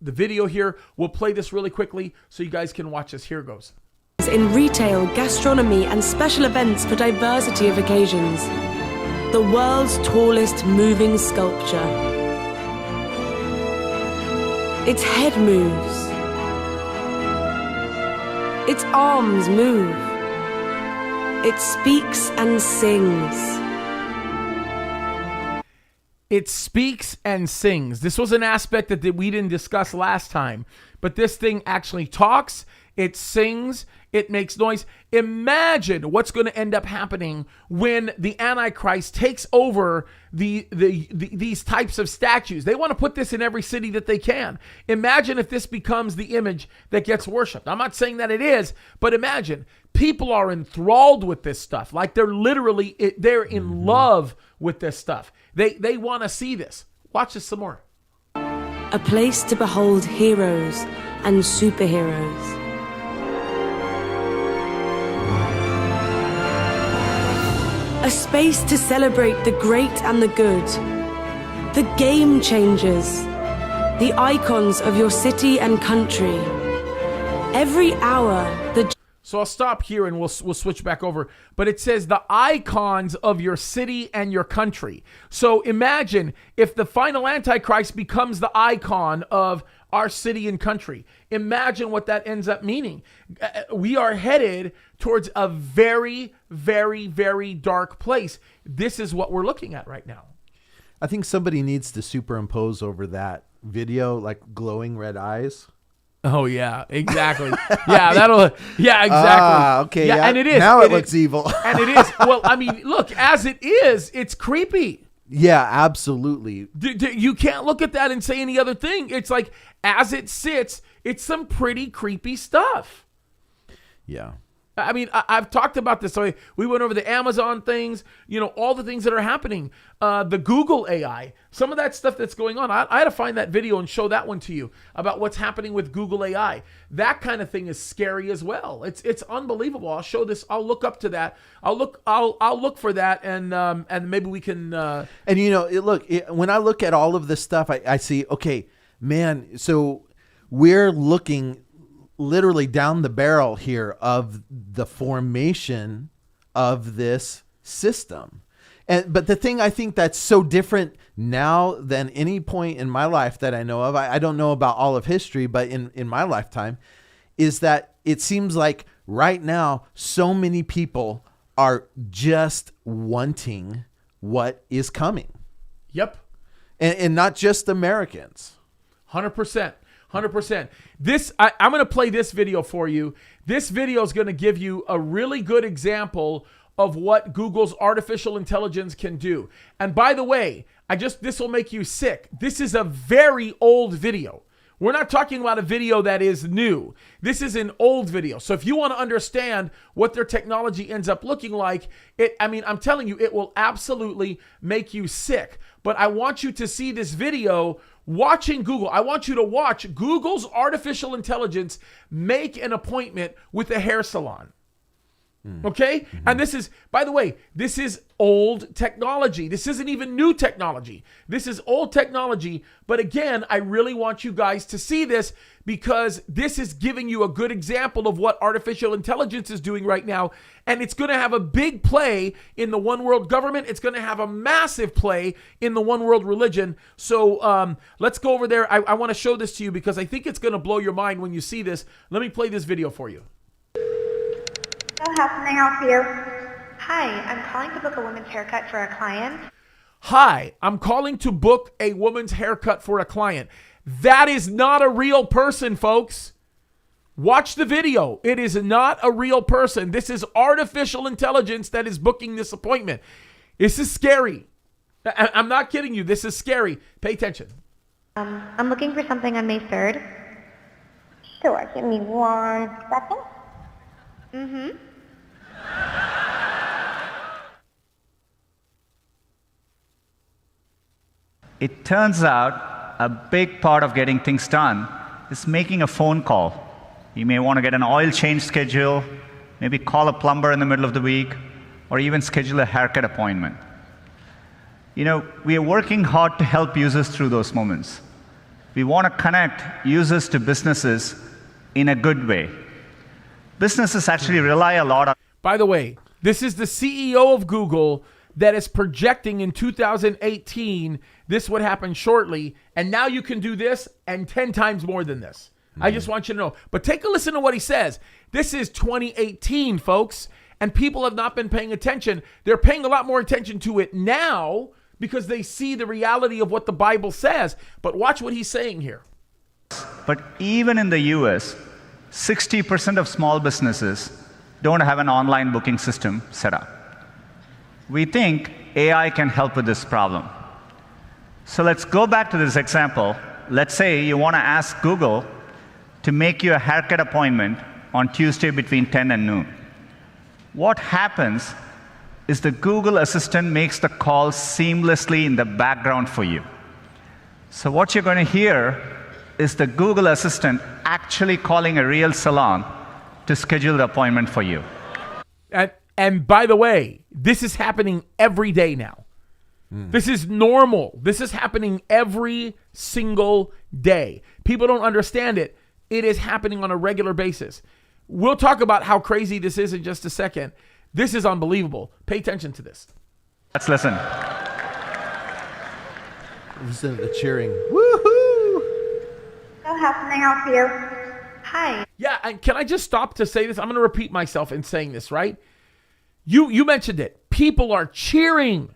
video here. We'll play this really quickly so you guys can watch this. Here it goes. In retail, gastronomy, and special events for diversity of occasions. The world's tallest moving sculpture. Its head moves. Its arms move. It speaks and sings. It speaks and sings. This was an aspect that we didn't discuss last time, but this thing actually talks, it sings, it makes noise. Imagine what's going to end up happening when the Antichrist takes over these types of statues. They want to put this in every city that they can. Imagine if this becomes the image that gets worshipped. I'm not saying that it is, but imagine people are enthralled with this stuff. Like they're in love with this stuff. They want to see this. Watch this some more. A place to behold heroes and superheroes. A space to celebrate the great and the good. The game changers. The icons of your city and country. Every hour, So I'll stop here and we'll switch back over. But it says the icons of your city and your country. So imagine if the final Antichrist becomes the icon of our city and country. Imagine what that ends up meaning. We are headed towards a very, very, very dark place. This is what we're looking at right now. I think somebody needs to superimpose over that video, like glowing red eyes. Oh yeah, exactly. Yeah, exactly. Okay, yeah, yeah. And it is. Now it looks evil. And it is. Well, I mean, look, as it is, it's creepy. Yeah, absolutely. You can't look at that and say any other thing. It's like, as it sits, it's some pretty creepy stuff. Yeah. I mean, I've talked about this. So we went over the Amazon things, all the things that are happening. The Google AI, some of that stuff that's going on. I had to find that video and show that one to you about what's happening with Google AI. That kind of thing is scary as well. It's unbelievable. I'll show this. I'll look up to that. I'll look for that, and maybe we can. And when I look at all of this stuff, I see, okay, man. So we're looking literally down the barrel here of the formation of this system. But the thing I think that's so different now than any point in my life that I know of, I don't know about all of history, but in my lifetime, is that it seems like right now so many people are just wanting what is coming. Yep. And not just Americans. 100%. 100%. I'm going to play this video for you. This video is going to give you a really good example of what Google's artificial intelligence can do. And by the way, this will make you sick. This is a very old video. We're not talking about a video that is new. This is an old video. So if you want to understand what their technology ends up looking like, I'm telling you, it will absolutely make you sick. But I want you to see this video watching Google. I want you to watch Google's artificial intelligence make an appointment with a hair salon. Okay? Mm-hmm. And this is, by the way, this is old technology. This isn't even new technology. This is old technology. But again, I really want you guys to see this because this is giving you a good example of what artificial intelligence is doing right now. And it's going to have a big play in the one world government. It's going to have a massive play in the one world religion. So let's go over there. I want to show this to you because I think it's going to blow your mind when you see this. Let me play this video for you. So how can I help you? Hi, I'm calling to book a woman's haircut for a client. Hi, I'm calling to book a woman's haircut for a client. That is not a real person, folks. Watch the video. It is not a real person. This is artificial intelligence that is booking this appointment. This is scary. I'm not kidding you. This is scary. Pay attention. I'm looking for something on May 3rd. Sure, give me 1 second. Mm-hmm. It turns out a big part of getting things done is making a phone call. You may want to get an oil change schedule, maybe call a plumber in the middle of the week, or even schedule a haircut appointment. We are working hard to help users through those moments. We want to connect users to businesses in a good way. Businesses actually rely a lot on... By the way, this is the CEO of Google that is projecting in 2018 this would happen shortly, and now you can do this and 10 times more than this. I just want you to know. But take a listen to what he says. This is 2018, folks, and people have not been paying attention. They're paying a lot more attention to it now because they see the reality of what the Bible says. But watch what he's saying here. But even in the US, 60% of small businesses don't have an online booking system set up. We think AI can help with this problem. So let's go back to this example. Let's say you want to ask Google to make you a haircut appointment on Tuesday between 10 and noon. What happens is the Google Assistant makes the call seamlessly in the background for you. So what you're going to hear is the Google Assistant actually calling a real salon to schedule the appointment for you. And by the way, this is happening every day now. This is normal. This is happening every single day. People don't understand it. It is happening on a regular basis. We'll talk about how crazy this is in just a second. This is unbelievable. Pay attention to this. Let's listen. Listen to the cheering. Woohoo! So how can I help you? Hi. Yeah, and can I just stop to say this? I'm going to repeat myself in saying this, right? You mentioned it. People are cheering.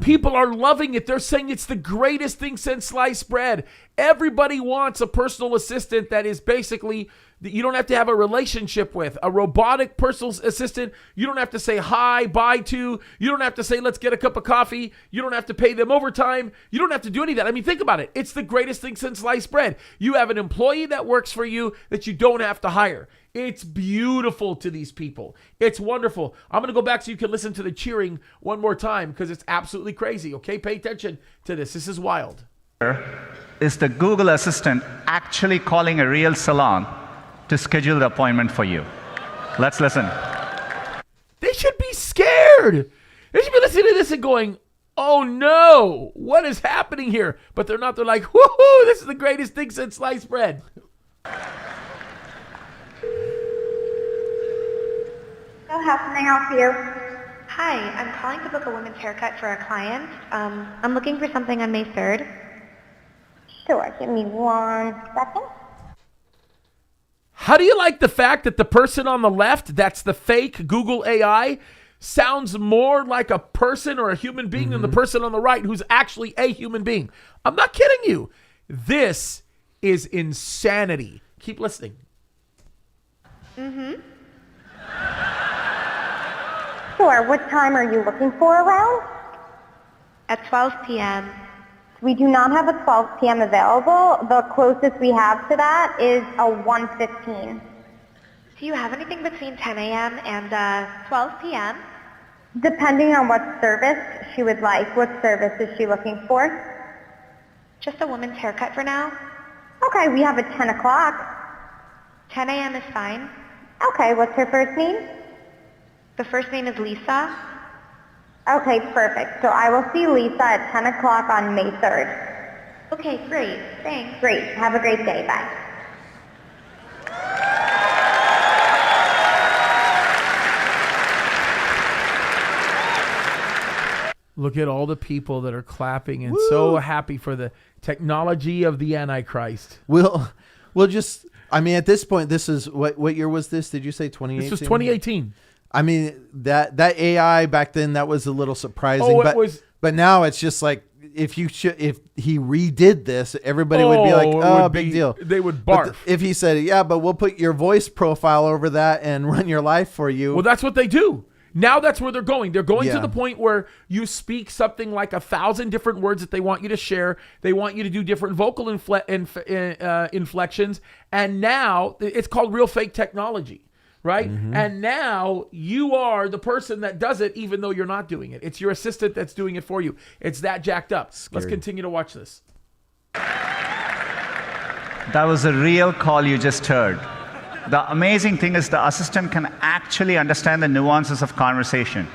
People are loving it. They're saying it's the greatest thing since sliced bread. Everybody wants a personal assistant that is basically that you don't have to have a relationship with, a robotic personal assistant you don't have to say hi, bye to, you don't have to say let's get a cup of coffee, you don't have to pay them overtime, you don't have to do any of that. I mean, think about it. It's the greatest thing since sliced bread. You have an employee that works for you that you don't have to hire. It's beautiful to these people. It's wonderful. I'm going to go back so you can listen to the cheering one more time because it's absolutely crazy. Okay, pay attention to this. This is wild. Is the Google Assistant actually calling a real salon to schedule the appointment for you? Let's listen. They should be scared. They should be listening to this and going, oh no, what is happening here? But they're not. They're like, woohoo, this is the greatest thing since sliced bread. How can I help you? Hi, I'm calling to book a women's haircut for a client. I'm looking for something on May 3rd. Sure, give me 1 second. How do you like the fact that the person on the left, that's the fake Google AI, sounds more like a person or a human being than the person on the right who's actually a human being? I'm not kidding you. This is insanity. Keep listening. Sure, what time are you looking for around? At 12 p.m. We do not have a 12 p.m. available. The closest we have to that is a 1:15. Do you have anything between 10 a.m. and 12 p.m.? Depending on what service she would like. What service is she looking for? Just a woman's haircut for now. Okay, we have a 10 o'clock. 10 a.m. is fine. Okay, what's her first name? The first name is Lisa. Okay, perfect. So I will see Lisa at 10 o'clock on May 3rd. Okay, great. Thanks. Great. Have a great day. Bye. Look at all the people that are clapping and so happy for the technology of the Antichrist. We'll just, I mean, at this point, this is, what year was this? Did you say 2018? This was 2018. I mean, that AI back then, that was a little surprising. But now it's just like, if he redid this, everybody would be like, oh, big deal. They would barf. But if he said, yeah, but we'll put your voice profile over that and run your life for you. Well, that's what they do. Now that's where they're going. They're going to the point where you speak something like 1,000 different words that they want you to share. They want you to do different vocal inflections. And now it's called real fake technology. Right? And now you are the person that does it even though you're not doing it. It's your assistant that's doing it for you. It's that jacked up. Scary. Let's continue to watch this. That was a real call you just heard. The amazing thing is the assistant can actually understand the nuances of conversation.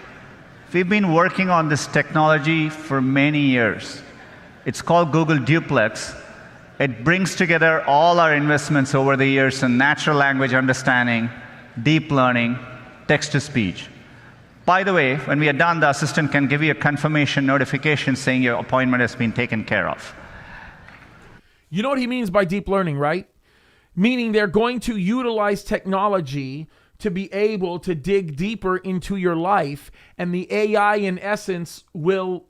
We've been working on this technology for many years. It's called Google Duplex. It brings together all our investments over the years in natural language understanding, deep learning, text-to-speech. By the way, when we are done, the assistant can give you a confirmation notification saying your appointment has been taken care of. You know what he means by deep learning, right? Meaning they're going to utilize technology to be able to dig deeper into your life, and the AI, in essence, will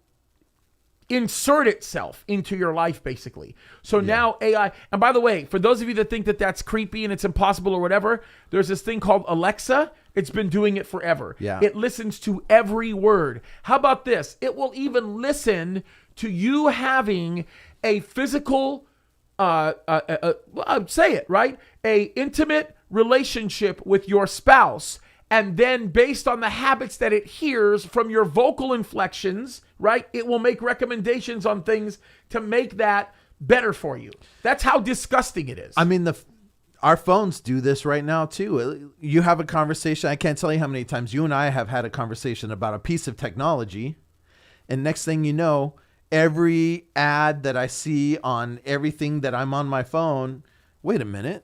insert itself into your life, basically. So now AI, and by the way, for those of you that think that that's creepy and it's impossible or whatever, there's this thing called Alexa. It's been doing it forever. Yeah. It listens to every word. How about this? It will even listen to you having a physical, say it, right? A intimate relationship with your spouse. And then based on the habits that it hears from your vocal inflections, right, it will make recommendations on things to make that better for you. That's how disgusting it is. I mean, our phones do this right now, too. You have a conversation. I can't tell you how many times you and I have had a conversation about a piece of technology. And next thing you know, every ad that I see on everything that I'm on my phone, wait a minute.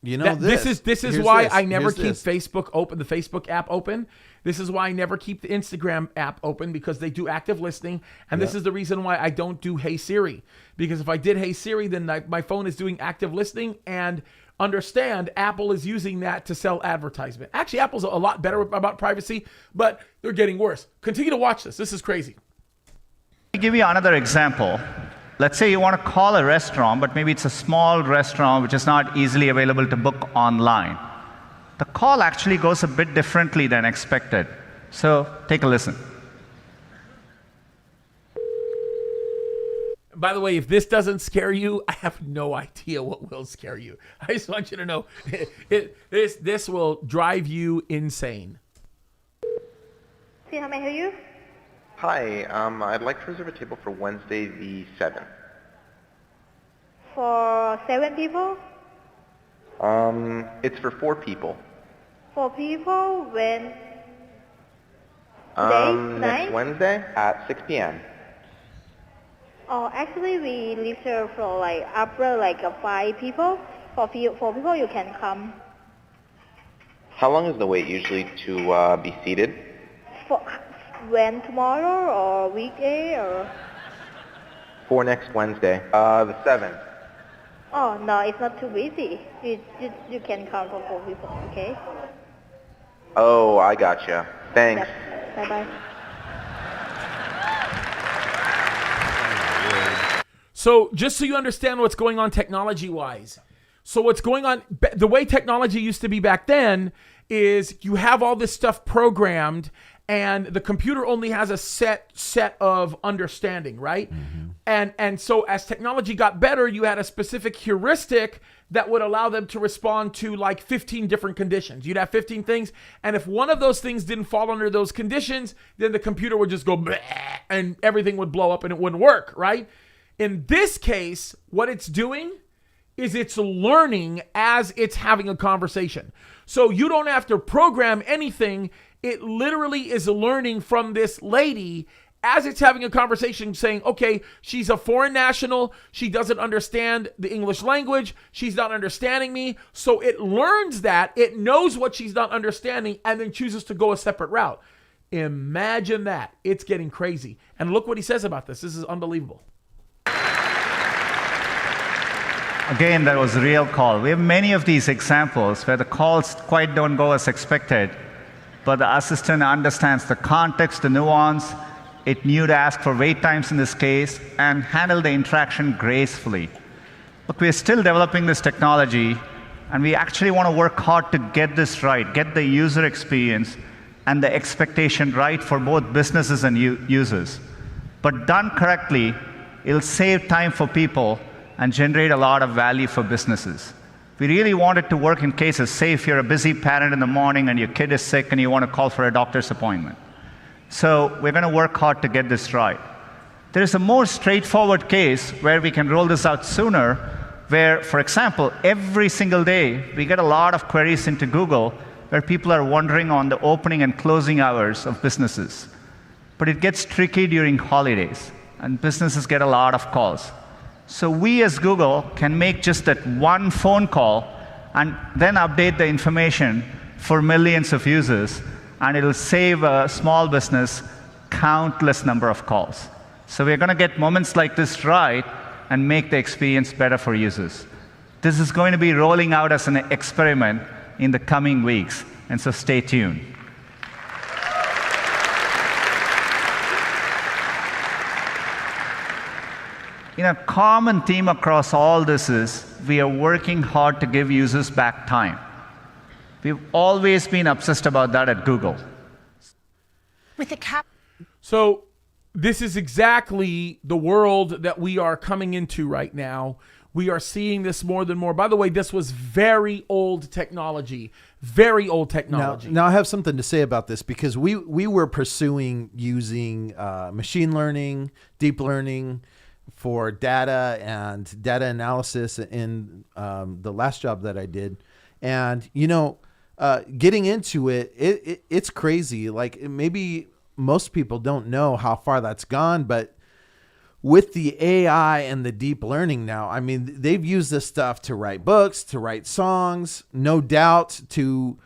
You know, this is why I never keep Facebook open, the Facebook app open. This is why I never keep the Instagram app open, because they do active listening. And this is the reason why I don't do Hey Siri. Because if I did Hey Siri, then my phone is doing active listening, and understand Apple is using that to sell advertisement. Actually, Apple's a lot better about privacy, but they're getting worse. Continue to watch this. This is crazy. Let me give you another example. let's say you want to call a restaurant, but maybe it's a small restaurant which is not easily available to book online. The call actually goes a bit differently than expected. So take a listen. By the way, if this doesn't scare you, I have no idea what will scare you. I just want you to know this will drive you insane. See how may I help you? Hi, I'd like to reserve a table for Wednesday the 7th. For 7 people? It's for 4 people. 4 people when? Today? Next Wednesday at 6 p.m. Oh, actually we reserve for like after like 5 people. For 4 people you can come. How long is the wait usually to be seated? For when, tomorrow or weekday or? For next Wednesday, the 7th. Oh no, it's not too busy. You can come for 4 people, okay? Oh, I gotcha. Thanks. Bye bye. So just so you understand what's going on technology-wise. So what's going on, the way technology used to be back then is you have all this stuff programmed and the computer only has a set of understanding, right? Mm-hmm. And so as technology got better, you had a specific heuristic that would allow them to respond to like 15 different conditions. You'd have 15 things, and if one of those things didn't fall under those conditions, then the computer would just go bleh, and everything would blow up and it wouldn't work, right? In this case, what it's doing is it's learning as it's having a conversation. So you don't have to program anything. It literally is learning from this lady as it's having a conversation saying, okay, she's a foreign national. She doesn't understand the English language. She's not understanding me. So it learns that. It knows what she's not understanding and then chooses to go a separate route. Imagine that. It's getting crazy. And look what he says about this. This is unbelievable. Again, that was a real call. We have many of these examples where the calls quite don't go as expected, but the assistant understands the context, the nuance. It knew to ask for wait times in this case and handle the interaction gracefully. Look, we're still developing this technology, and we actually want to work hard to get this right, get the user experience and the expectation right for both businesses and users. But done correctly, it'll save time for people and generate a lot of value for businesses. We really want it to work in cases, say if you're a busy parent in the morning and your kid is sick and you want to call for a doctor's appointment. So we're going to work hard to get this right. There is a more straightforward case where we can roll this out sooner, where, for example, every single day we get a lot of queries into Google where people are wondering on the opening and closing hours of businesses. But it gets tricky during holidays, and businesses get a lot of calls. So we as Google can make just that one phone call and then update the information for millions of users, and it'll save a small business countless number of calls. So we're going to get moments like this right and make the experience better for users. This is going to be rolling out as an experiment in the coming weeks, and so stay tuned. A common theme across all this is we are working hard to give users back time. We've always been obsessed about that at Google. So this is exactly the world that we are coming into right now. We are seeing this more than more. By the way, this was very old technology. Very old technology. Now I have something to say about this because we were pursuing using machine learning, deep learning, for data and data analysis in the last job that I did. And, getting into it's crazy. Like maybe most people don't know how far that's gone, but with the AI and the deep learning now, I mean, they've used this stuff to write books, to write songs, no doubt to,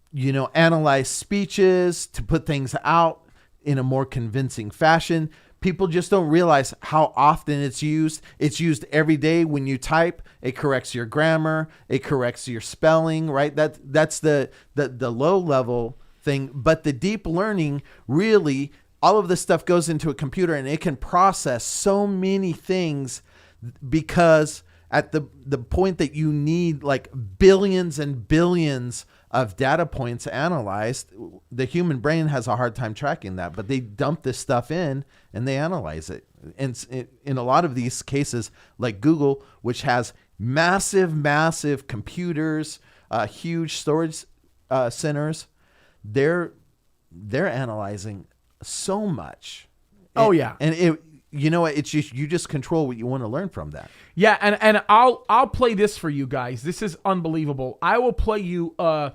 analyze speeches, to put things out in a more convincing fashion. People just don't realize how often it's used. It's used every day when you type. It corrects your grammar. It corrects your spelling, right? That's the low level thing. But the deep learning really all of this stuff goes into a computer and it can process so many things because at the point that you need like billions and billions of data points analyzed, the human brain has a hard time tracking that, but they dump this stuff in and they analyze it. And in a lot of these cases, like Google, which has massive computers, huge storage centers, they're analyzing so much. Oh yeah. And it's just, you just control what you want to learn from that. Yeah, and I'll play this for you guys. This is unbelievable. I will play you a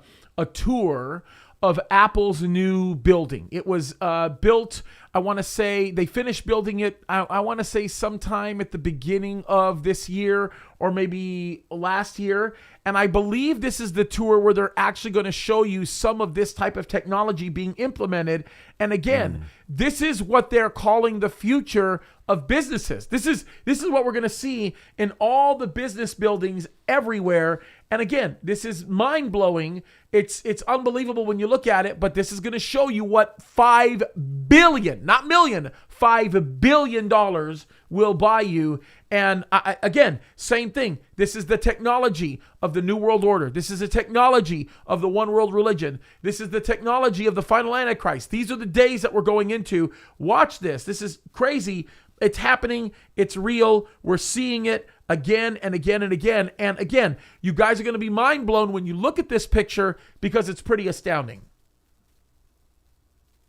tour of Apple's new building. It was built, I want to say, they finished building it, I want to say sometime at the beginning of this year or maybe last year. And I believe this is the tour where they're actually going to show you some of this type of technology being implemented. And again, this is what they're calling the future of businesses. This is what we're going to see in all the business buildings everywhere. And again, this is mind-blowing. It's unbelievable when you look at it, but this is going to show you what $5 billion, not million, $5 billion will buy you. And again, same thing. This is the technology of the New World Order. This is the technology of the one world religion. This is the technology of the final Antichrist. These are the days that we're going into. Watch this. This is crazy. It's happening. It's real. We're seeing it again and again and again. And again, you guys are going to be mind blown when you look at this picture because it's pretty astounding.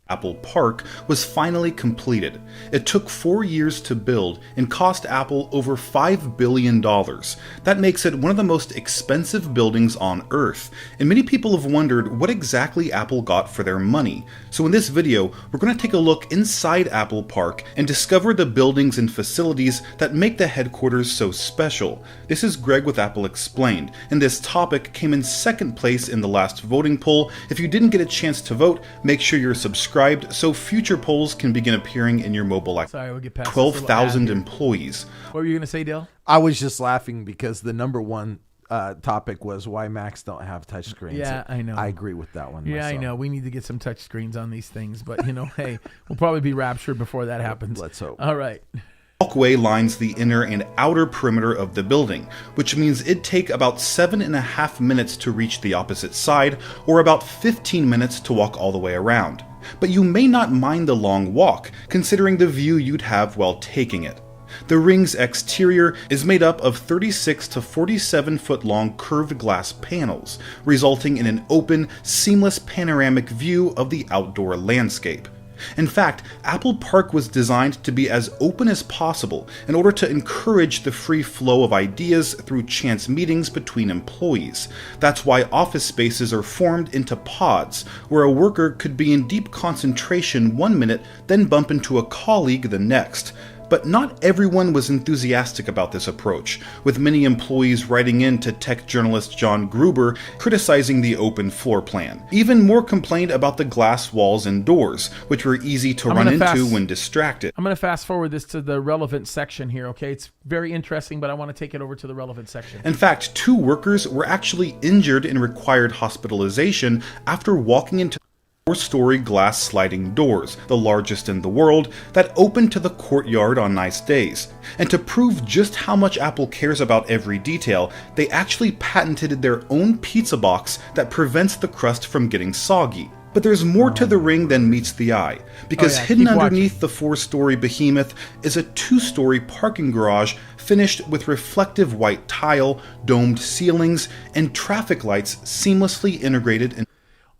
Apple Park was finally completed. It took 4 years to build and cost Apple over $5 billion. That makes it one of the most expensive buildings on Earth, and many people have wondered what exactly Apple got for their money. So in this video, we're going to take a look inside Apple Park and discover the buildings and facilities that make the headquarters so special. This is Greg with Apple Explained, and this topic came in second place in the last voting poll. If you didn't get a chance to vote, make sure you're subscribed so future polls can begin appearing in your mobile app. Sorry, we'll get past 12,000 employees. What were you going to say, Dale? I was just laughing because the number one topic was why Macs don't have touch screens. Yeah, I know. I agree with that one. Yeah, myself. I know. We need to get some touch screens on these things, but hey, we'll probably be raptured before that happens. Let's hope. All right. Walkway lines the inner and outer perimeter of the building, which means it'd take about 7.5 minutes to reach the opposite side, or about 15 minutes to walk all the way around. But you may not mind the long walk, considering the view you'd have while taking it. The ring's exterior is made up of 36 to 47 foot long curved glass panels, resulting in an open, seamless panoramic view of the outdoor landscape. In fact, Apple Park was designed to be as open as possible in order to encourage the free flow of ideas through chance meetings between employees. That's why office spaces are formed into pods, where a worker could be in deep concentration 1 minute, then bump into a colleague the next. But not everyone was enthusiastic about this approach, with many employees writing in to tech journalist John Gruber criticizing the open floor plan. Even more complained about the glass walls and doors, which were easy to run into when distracted. I'm going to fast forward this to the relevant section here, okay? It's very interesting, but I want to take it over to the relevant section. In fact, 2 workers were actually injured and required hospitalization after walking into 4-story glass sliding doors, the largest in the world, that open to the courtyard on nice days. And to prove just how much Apple cares about every detail, they actually patented their own pizza box that prevents the crust from getting soggy. But there's more to the ring than meets the eye, because hidden underneath the 4-story behemoth is a 2-story parking garage finished with reflective white tile, domed ceilings, and traffic lights seamlessly integrated in.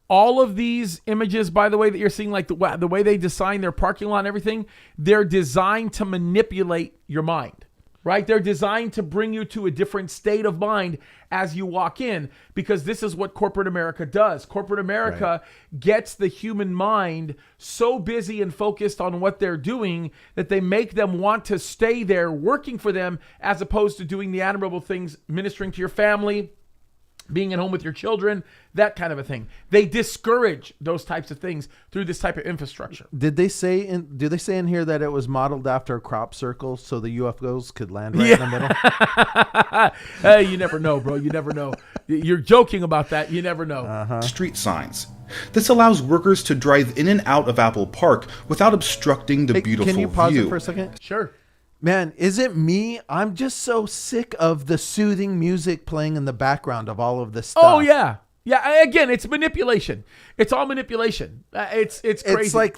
All of these images, by the way, that you're seeing, like the way they design their parking lot and everything, they're designed to manipulate your mind, right? They're designed to bring you to a different state of mind as you walk in, because this is what corporate America does. Corporate America gets the human mind so busy and focused on what they're doing that they make them want to stay there working for them, as opposed to doing the admirable things, ministering to your family, being at home with your children, that kind of a thing. They discourage those types of things through this type of infrastructure. Do they say in here that it was modeled after a crop circle so the UFOs could land right in the middle? Hey, you never know, bro. You never know. You're joking about that. You never know. Street signs. This allows workers to drive in and out of Apple Park without obstructing the Hey, beautiful can you pause view. it for a second? Sure. Man, is it me? I'm just so sick of the soothing music playing in the background of all of this stuff. Oh yeah. Yeah, again, it's manipulation. It's all manipulation. It's crazy. It's like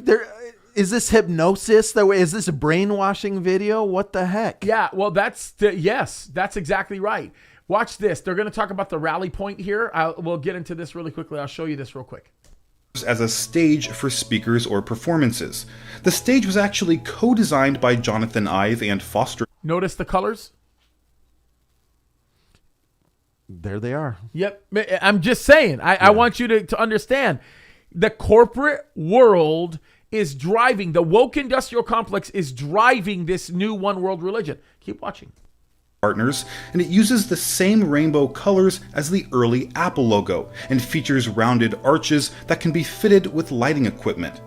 is this hypnosis? Is this a brainwashing video? What the heck? Yeah, well, that's exactly right. Watch this. They're going to talk about the rally point here. We'll get into this really quickly. I'll show you this real quick. As a stage for speakers or performances. The stage was actually co-designed by Jonathan Ive and Foster. Notice the colors? There they are. Yep. I'm just saying. I want you to understand. The corporate world is driving, the woke industrial complex is driving this new one world religion. Keep watching. Partners, and it uses the same rainbow colors as the early Apple logo and features rounded arches that can be fitted with lighting equipment.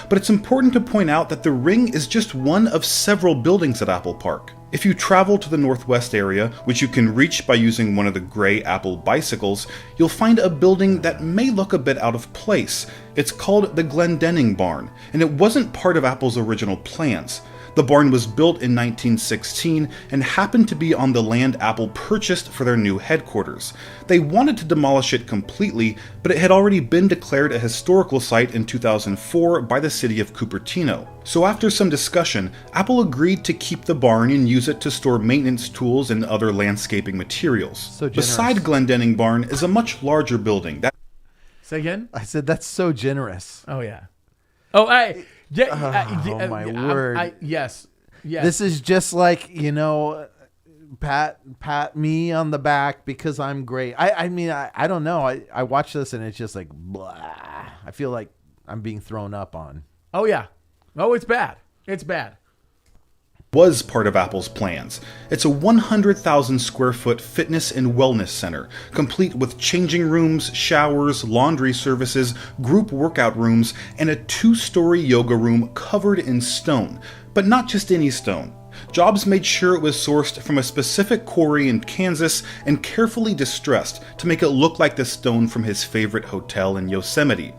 But it's important to point out that the ring is just one of several buildings at Apple Park. If you travel to the northwest area, which you can reach by using one of the gray Apple bicycles, you'll find a building that may look a bit out of place. It's called the Glen barn, and it wasn't part of Apple's original plans. The barn was built in 1916 and happened to be on the land Apple purchased for their new headquarters. They wanted to demolish it completely, but it had already been declared a historical site in 2004 by the city of Cupertino. So after some discussion, Apple agreed to keep the barn and use it to store maintenance tools and other landscaping materials. So generous. Beside Glendenning Barn is a much larger building. Say again? I said that's so generous. Oh, yeah. Oh, my word. Yes. This is just like, pat me on the back because I'm great. I mean, I don't know. I watch this and it's just like, blah. I feel like I'm being thrown up on. Oh, yeah. Oh, it's bad. It's bad. Was part of Apple's plans. It's a 100,000 square foot fitness and wellness center, complete with changing rooms, showers, laundry services, group workout rooms, and a 2-story yoga room covered in stone. But not just any stone. Jobs made sure it was sourced from a specific quarry in Kansas and carefully distressed to make it look like the stone from his favorite hotel in Yosemite.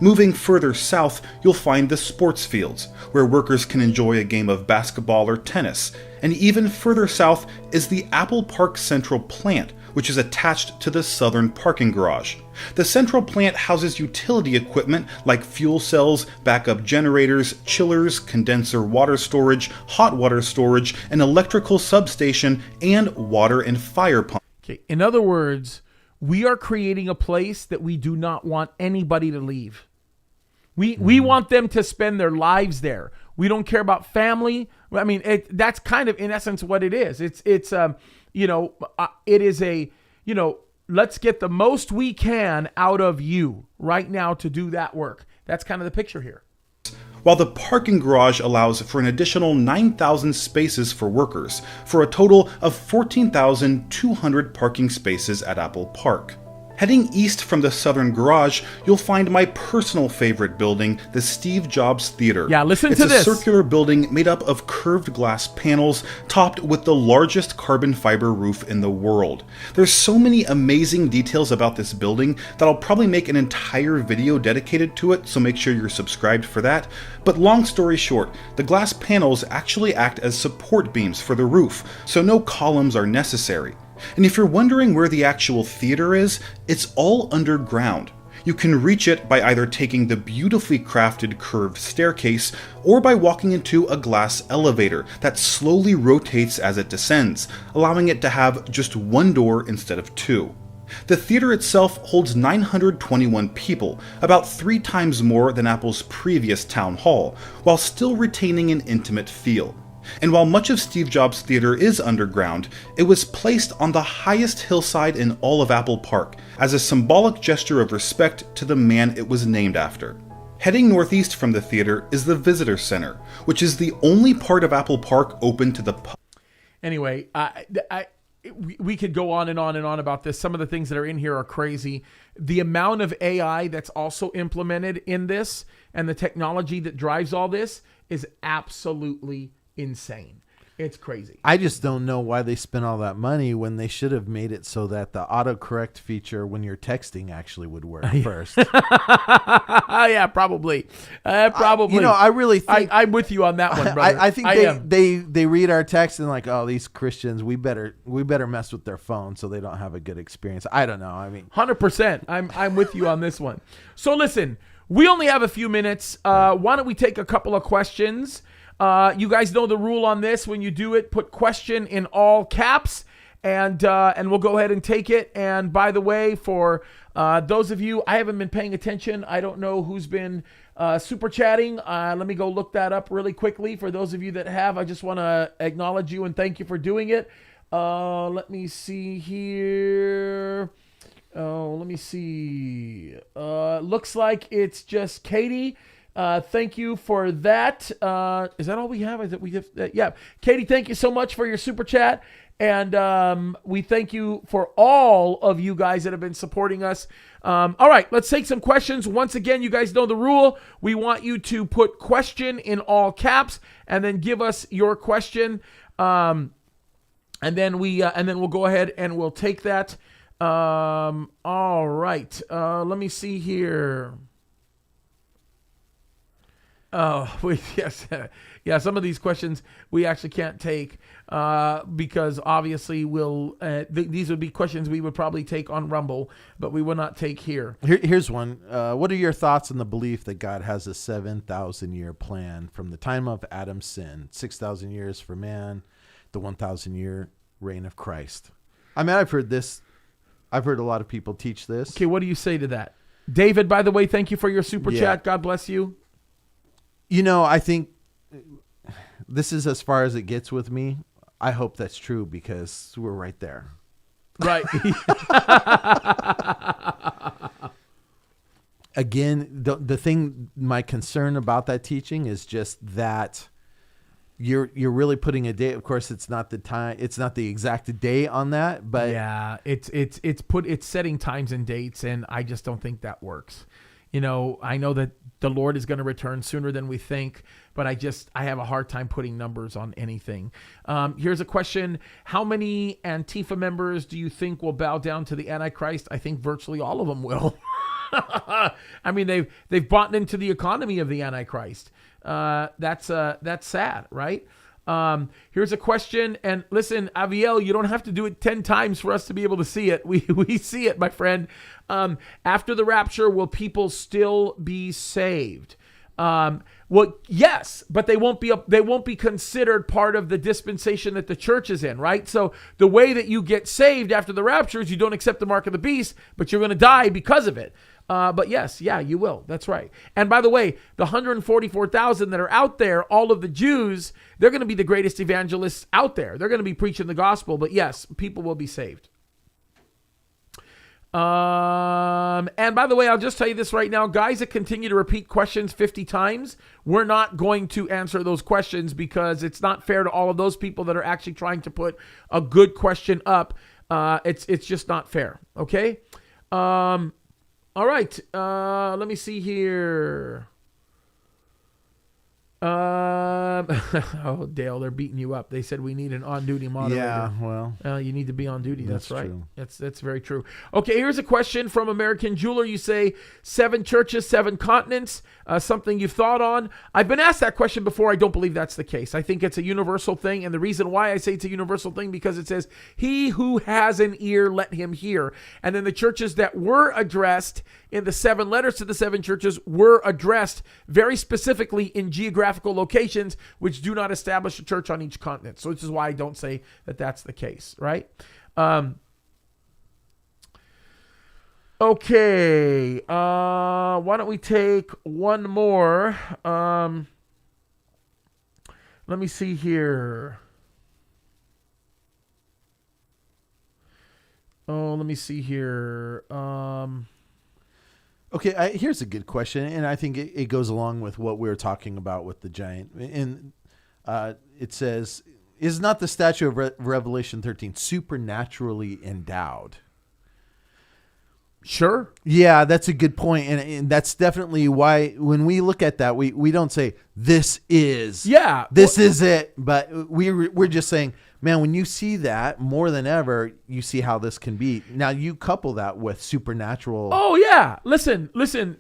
Moving further south, you'll find the sports fields, where workers can enjoy a game of basketball or tennis. And even further south is the Apple Park Central Plant, which is attached to the southern parking garage. The central plant houses utility equipment like fuel cells, backup generators, chillers, condenser water storage, hot water storage, an electrical substation, and water and fire pump. Okay. In other words, we are creating a place that we do not want anybody to leave. We want them to spend their lives there. We don't care about family. I mean, that's kind of in essence what it is. It is a, let's get the most we can out of you right now to do that work. That's kind of the picture here. While the parking garage allows for an additional 9,000 spaces for workers, for a total of 14,200 parking spaces at Apple Park. Heading east from the southern garage, you'll find my personal favorite building, the Steve Jobs Theater. Yeah, listen to this. It's a circular building made up of curved glass panels, topped with the largest carbon fiber roof in the world. There's so many amazing details about this building that I'll probably make an entire video dedicated to it, so make sure you're subscribed for that. But long story short, the glass panels actually act as support beams for the roof, so no columns are necessary. And if you're wondering where the actual theater is, it's all underground. You can reach it by either taking the beautifully crafted curved staircase or by walking into a glass elevator that slowly rotates as it descends, allowing it to have just one door instead of two. The theater itself holds 921 people, about 3 times more than Apple's previous town hall, while still retaining an intimate feel. And while much of Steve Jobs Theater is underground, it was placed on the highest hillside in all of Apple Park as a symbolic gesture of respect to the man it was named after. Heading northeast from the theater is the Visitor Center, which is the only part of Apple Park open to the public. Anyway, we could go on and on and on about this. Some of the things that are in here are crazy. The amount of AI that's also implemented in this and the technology that drives all this is absolutely insane. It's crazy. I just don't know why they spent all that money when they should have made it so that the autocorrect feature when you're texting actually would work first. Yeah, probably. Probably. I really think I'm with you on that one, brother. I think they read our text and like, oh, these Christians, we better mess with their phone so they don't have a good experience. I don't know. I mean, 100%. I'm with you on this one. So listen, we only have a few minutes. Why don't we take a couple of questions? You guys know the rule on this. When you do it, put question in all caps, and we'll go ahead and take it. And by the way, for those of you, I haven't been paying attention. I don't know who's been super chatting. Let me go look that up really quickly. For those of you that have, I just want to acknowledge you and thank you for doing it. Let me see here. Oh, let me see. Looks like it's just Katie. Thank you for that. Is that all we have? Is it we have? Yeah, Katie, thank you so much for your super chat, and we thank you for all of you guys that have been supporting us. All right, let's take some questions. Once again, you guys know the rule. We want you to put question in all caps, and then give us your question, and then we'll go ahead and we'll take that. All right. Let me see here. Oh, yes. Yeah, some of these questions we actually can't take because obviously these would be questions we would probably take on Rumble, but we will not take here. Here's one. What are your thoughts on the belief that God has a 7,000-year plan from the time of Adam's sin, 6,000 years for man, the 1,000-year reign of Christ? I mean, I've heard this. I've heard a lot of people teach this. Okay, what do you say to that? David, by the way, thank you for your super chat. God bless you. I think this is as far as it gets with me. I hope that's true because we're right there. Right. Again, the thing, my concern about that teaching is just that you're really putting a date. Of course, it's not the time. It's not the exact day on that, but yeah, it's setting times and dates, and I just don't think that works. I know that the Lord is going to return sooner than we think, but I have a hard time putting numbers on anything. Here's a question. How many Antifa members do you think will bow down to the Antichrist? I think virtually all of them will. I mean, they've bought into the economy of the Antichrist. That's sad, right? Here's a question, and listen, Aviel, you don't have to do it 10 times for us to be able to see it. We see it, my friend. After the rapture, will people still be saved? Well, yes, but they won't be considered part of the dispensation that the church is in, right? So the way that you get saved after the rapture is you don't accept the mark of the beast, but you're going to die because of it. But yes, yeah, you will. That's right. And by the way, the 144,000 that are out there, all of the Jews, they're going to be the greatest evangelists out there. They're going to be preaching the gospel, but yes, people will be saved. And by the way, I'll just tell you this right now, guys that continue to repeat questions 50 times, we're not going to answer those questions because it's not fair to all of those people that are actually trying to put a good question up. It's just not fair. Okay. All right. Let me see here. Oh, Dale, they're beating you up. They said we need an on-duty moderator. Yeah, well, you need to be on duty. That's right. True. That's very true. Okay, here's a question from American Jeweler. You say 7 churches, 7 continents. Something you've thought on? I've been asked that question before. I don't believe that's the case. I think it's a universal thing, and the reason why I say it's a universal thing because it says, "He who has an ear, let him hear." And then the churches that were addressed in the 7 letters to the 7 churches were addressed very specifically in geographical locations, which do not establish a church on each continent. So this is why I don't say that that's the case, right? Okay. Why don't we take one more? Let me see here. Let me see here. Okay, here's a good question, and I think it goes along with what we were talking about with the giant. And it says, is not the statue of Revelation 13 supernaturally endowed? Sure. Yeah, that's a good point. And that's definitely why when we look at that, we don't say this is it. But we're just saying, man, when you see that more than ever, you see how this can be. Now you couple that with supernatural. Oh yeah. Listen,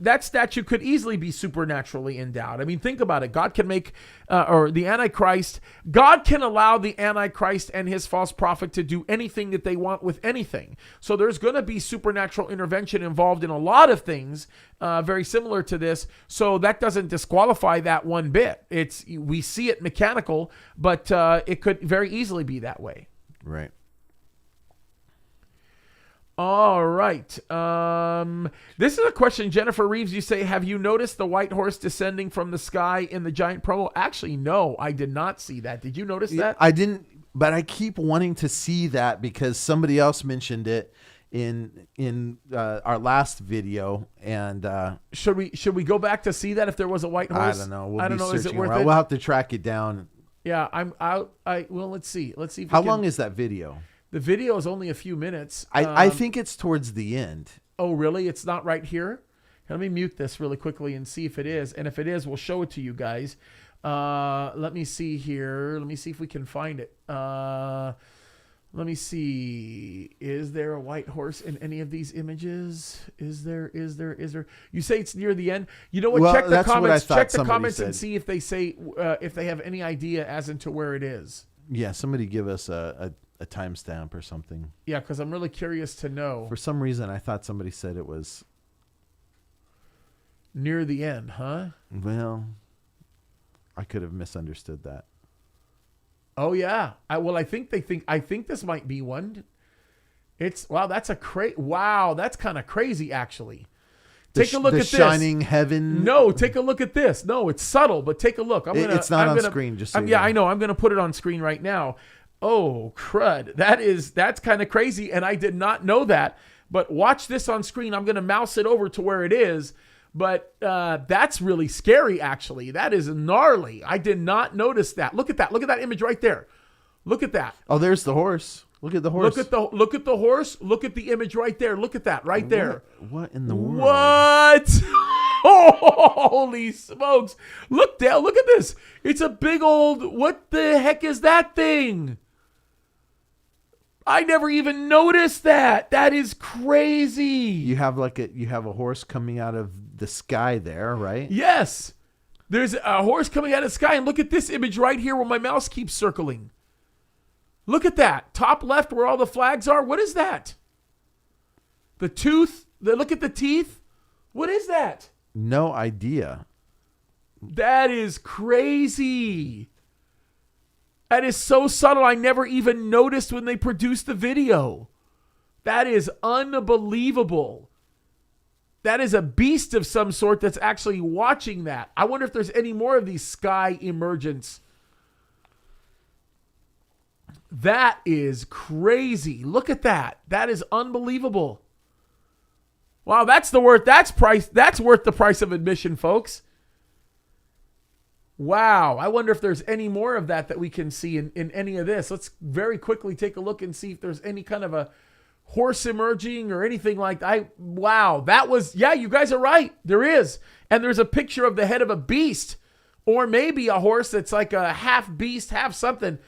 that statue could easily be supernaturally endowed. I mean, think about it. God can make, or the Antichrist, God can allow the Antichrist and his false prophet to do anything that they want with anything. So there's going to be supernatural intervention involved in a lot of things, very similar to this. So that doesn't disqualify that one bit. We see it mechanical, but it could very easily be that way. Right. All right. This is a question, Jennifer Reeves. You say, have you noticed the white horse descending from the sky in the giant promo? Actually, no, I did not see that. Did you notice that? I didn't, but I keep wanting to see that because somebody else mentioned it in our last video. And should we go back to see that if there was a white horse? I don't know. I don't know. Is it worth it? We'll have to track it down. Yeah, I'm out. Well, let's see. If how long is that video? The video is only a few minutes. I think it's towards the end. Oh, really? It's not right here? Let me mute this really quickly and see if it is. And if it is, we'll show it to you guys. Let me see here. Let me see if we can find it. Let me see. Is there a white horse in any of these images? Is there? You say it's near the end. You know what? Well, check the that's comments. what I thought Check the comments said. and see if they say if they have any idea as into where it is. Yeah, somebody give us a timestamp or something. Yeah, because I'm really curious to know. For some reason, I thought somebody said it was near the end, huh? Well, I could have misunderstood that. Oh yeah. I think this might be one. That's that's kind of crazy actually. Take a look at this. The shining heaven. No, take a look at this. No, it's subtle, but take a look. It's not on screen. Just so you know. I know. I'm going to put it on screen right now. Oh crud! That's kind of crazy, and I did not know that. But watch this on screen. I'm going to mouse it over to where it is. But that's really scary, actually. That is gnarly. I did not notice that. Look at that. Look at that image right there. Look at that. Oh, there's the horse. Look at the horse. Look at the horse. Look at the image right there. Look at that right there. What in the world? What? Oh, holy smokes. Look down. Look at this. It's a big old, what the heck is that thing? I never even noticed that. That is crazy. You have a horse coming out of the sky there, right? Yes. There's a horse coming out of the sky, and look at this image right here where my mouse keeps circling. Look at that. Top left where all the flags are. What is that? The tooth. Look at the teeth. What is that? No idea. That is crazy. That is so subtle. I never even noticed when they produced the video. That is unbelievable. That is a beast of some sort that's actually watching that. I wonder if there's any more of these sky emergence. That is crazy. Look at that. That is unbelievable. Wow, that's worth the price of admission, folks. Wow, I wonder if there's any more of that we can see in any of this. Let's very quickly take a look and see if there's any kind of a horse emerging or anything like that. Wow, you guys are right. There is. And there's a picture of the head of a beast or maybe a horse that's like a half beast, half something.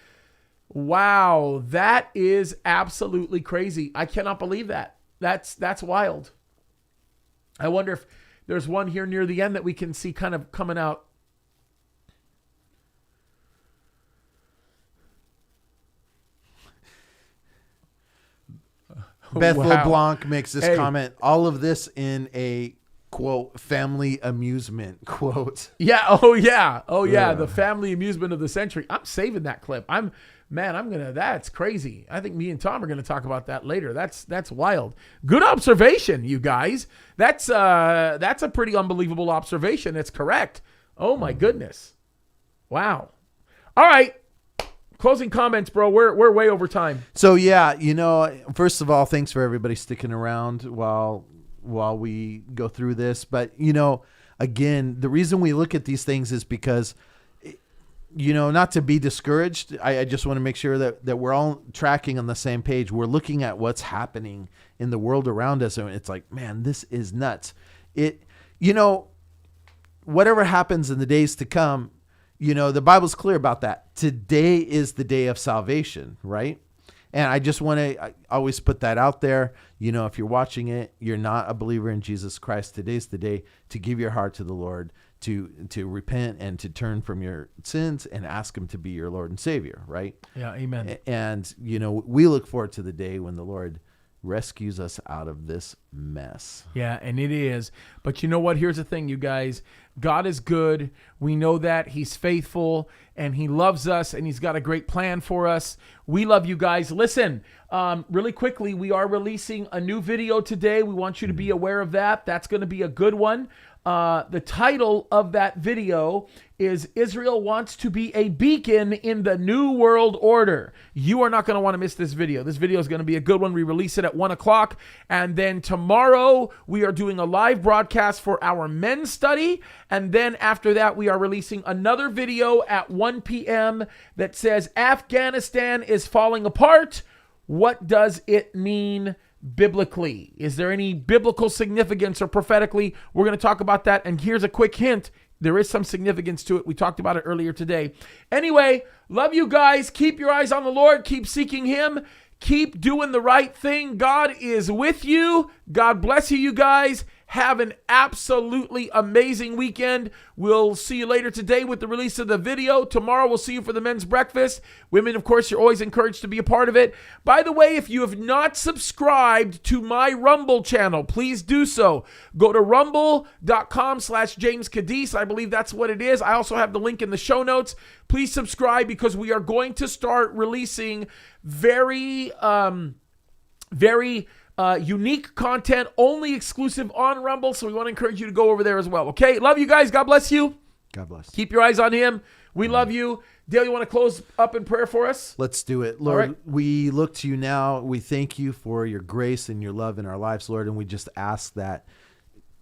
Wow, that is absolutely crazy. I cannot believe that. That's wild. I wonder if there's one here near the end that we can see kind of coming out. Beth LeBlanc makes this comment. All of this in a quote family amusement quote. Yeah. Oh yeah. The family amusement of the century. I'm saving that clip. That's crazy. I think me and Tom are gonna talk about that later. That's wild. Good observation, you guys. That's a pretty unbelievable observation. It's correct. Oh my goodness. Wow. All right. Closing comments, bro. We're way over time. So yeah, first of all, thanks for everybody sticking around while we go through this. But again, the reason we look at these things is because, not to be discouraged. I just want to make sure that we're all tracking on the same page. We're looking at what's happening in the world around us, and it's like, man, this is nuts. Whatever happens in the days to come, the Bible's clear about that. Today is the day of salvation, right? And I just want to always put that out there. If you're watching it, you're not a believer in Jesus Christ, today's the day to give your heart to the Lord, to repent and to turn from your sins and ask him to be your Lord and Savior, right? Yeah, amen. And, we look forward to the day when the Lord rescues us out of this mess. Yeah, and it is. But you know what? Here's the thing, you guys. God is good. We know that. He's faithful, and he loves us, and he's got a great plan for us. We love you guys. Listen, really quickly, we are releasing a new video today. We want you to be aware of that. That's going to be a good one. The title of that video is Israel Wants to Be a Beacon in the New World Order. You are not going to want to miss this video. This video is going to be a good one. We release it at 1 o'clock. And then tomorrow we are doing a live broadcast for our men's study. And then after that, we are releasing another video at 1 p.m. that says Afghanistan is falling apart. What does it mean biblically? Is there any biblical significance or prophetically? We're going to talk about that. And here's a quick hint. There is some significance to it. We talked about it earlier today. Anyway, love you guys. Keep your eyes on the Lord. Keep seeking him. Keep doing the right thing. God is with you. God bless you, you guys. Have an absolutely amazing weekend. We'll see you later today with the release of the video. Tomorrow we'll see you for the men's breakfast. Women, of course, you're always encouraged to be a part of it. By the way, if you have not subscribed to my Rumble channel, please do so. Go to rumble.com/James Kaddis. I believe that's what it is. I also have the link in the show notes. Please subscribe because we are going to start releasing very unique content, only exclusive on Rumble. So we want to encourage you to go over there as well. Okay. Love you guys. God bless you. God bless. Keep your eyes on him. We love you. Dale, you want to close up in prayer for us? Let's do it. Lord, right. We look to you now. We thank you for your grace and your love in our lives, Lord. And we just ask that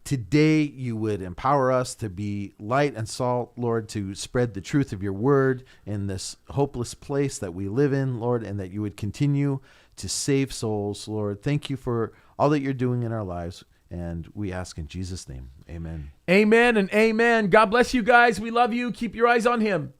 today you would empower us to be light and salt, Lord, to spread the truth of your word in this hopeless place that we live in, Lord, and that you would continue to save souls, Lord. Thank you for all that you're doing in our lives. And we ask in Jesus' name, amen. Amen and amen. God bless you guys. We love you. Keep your eyes on him.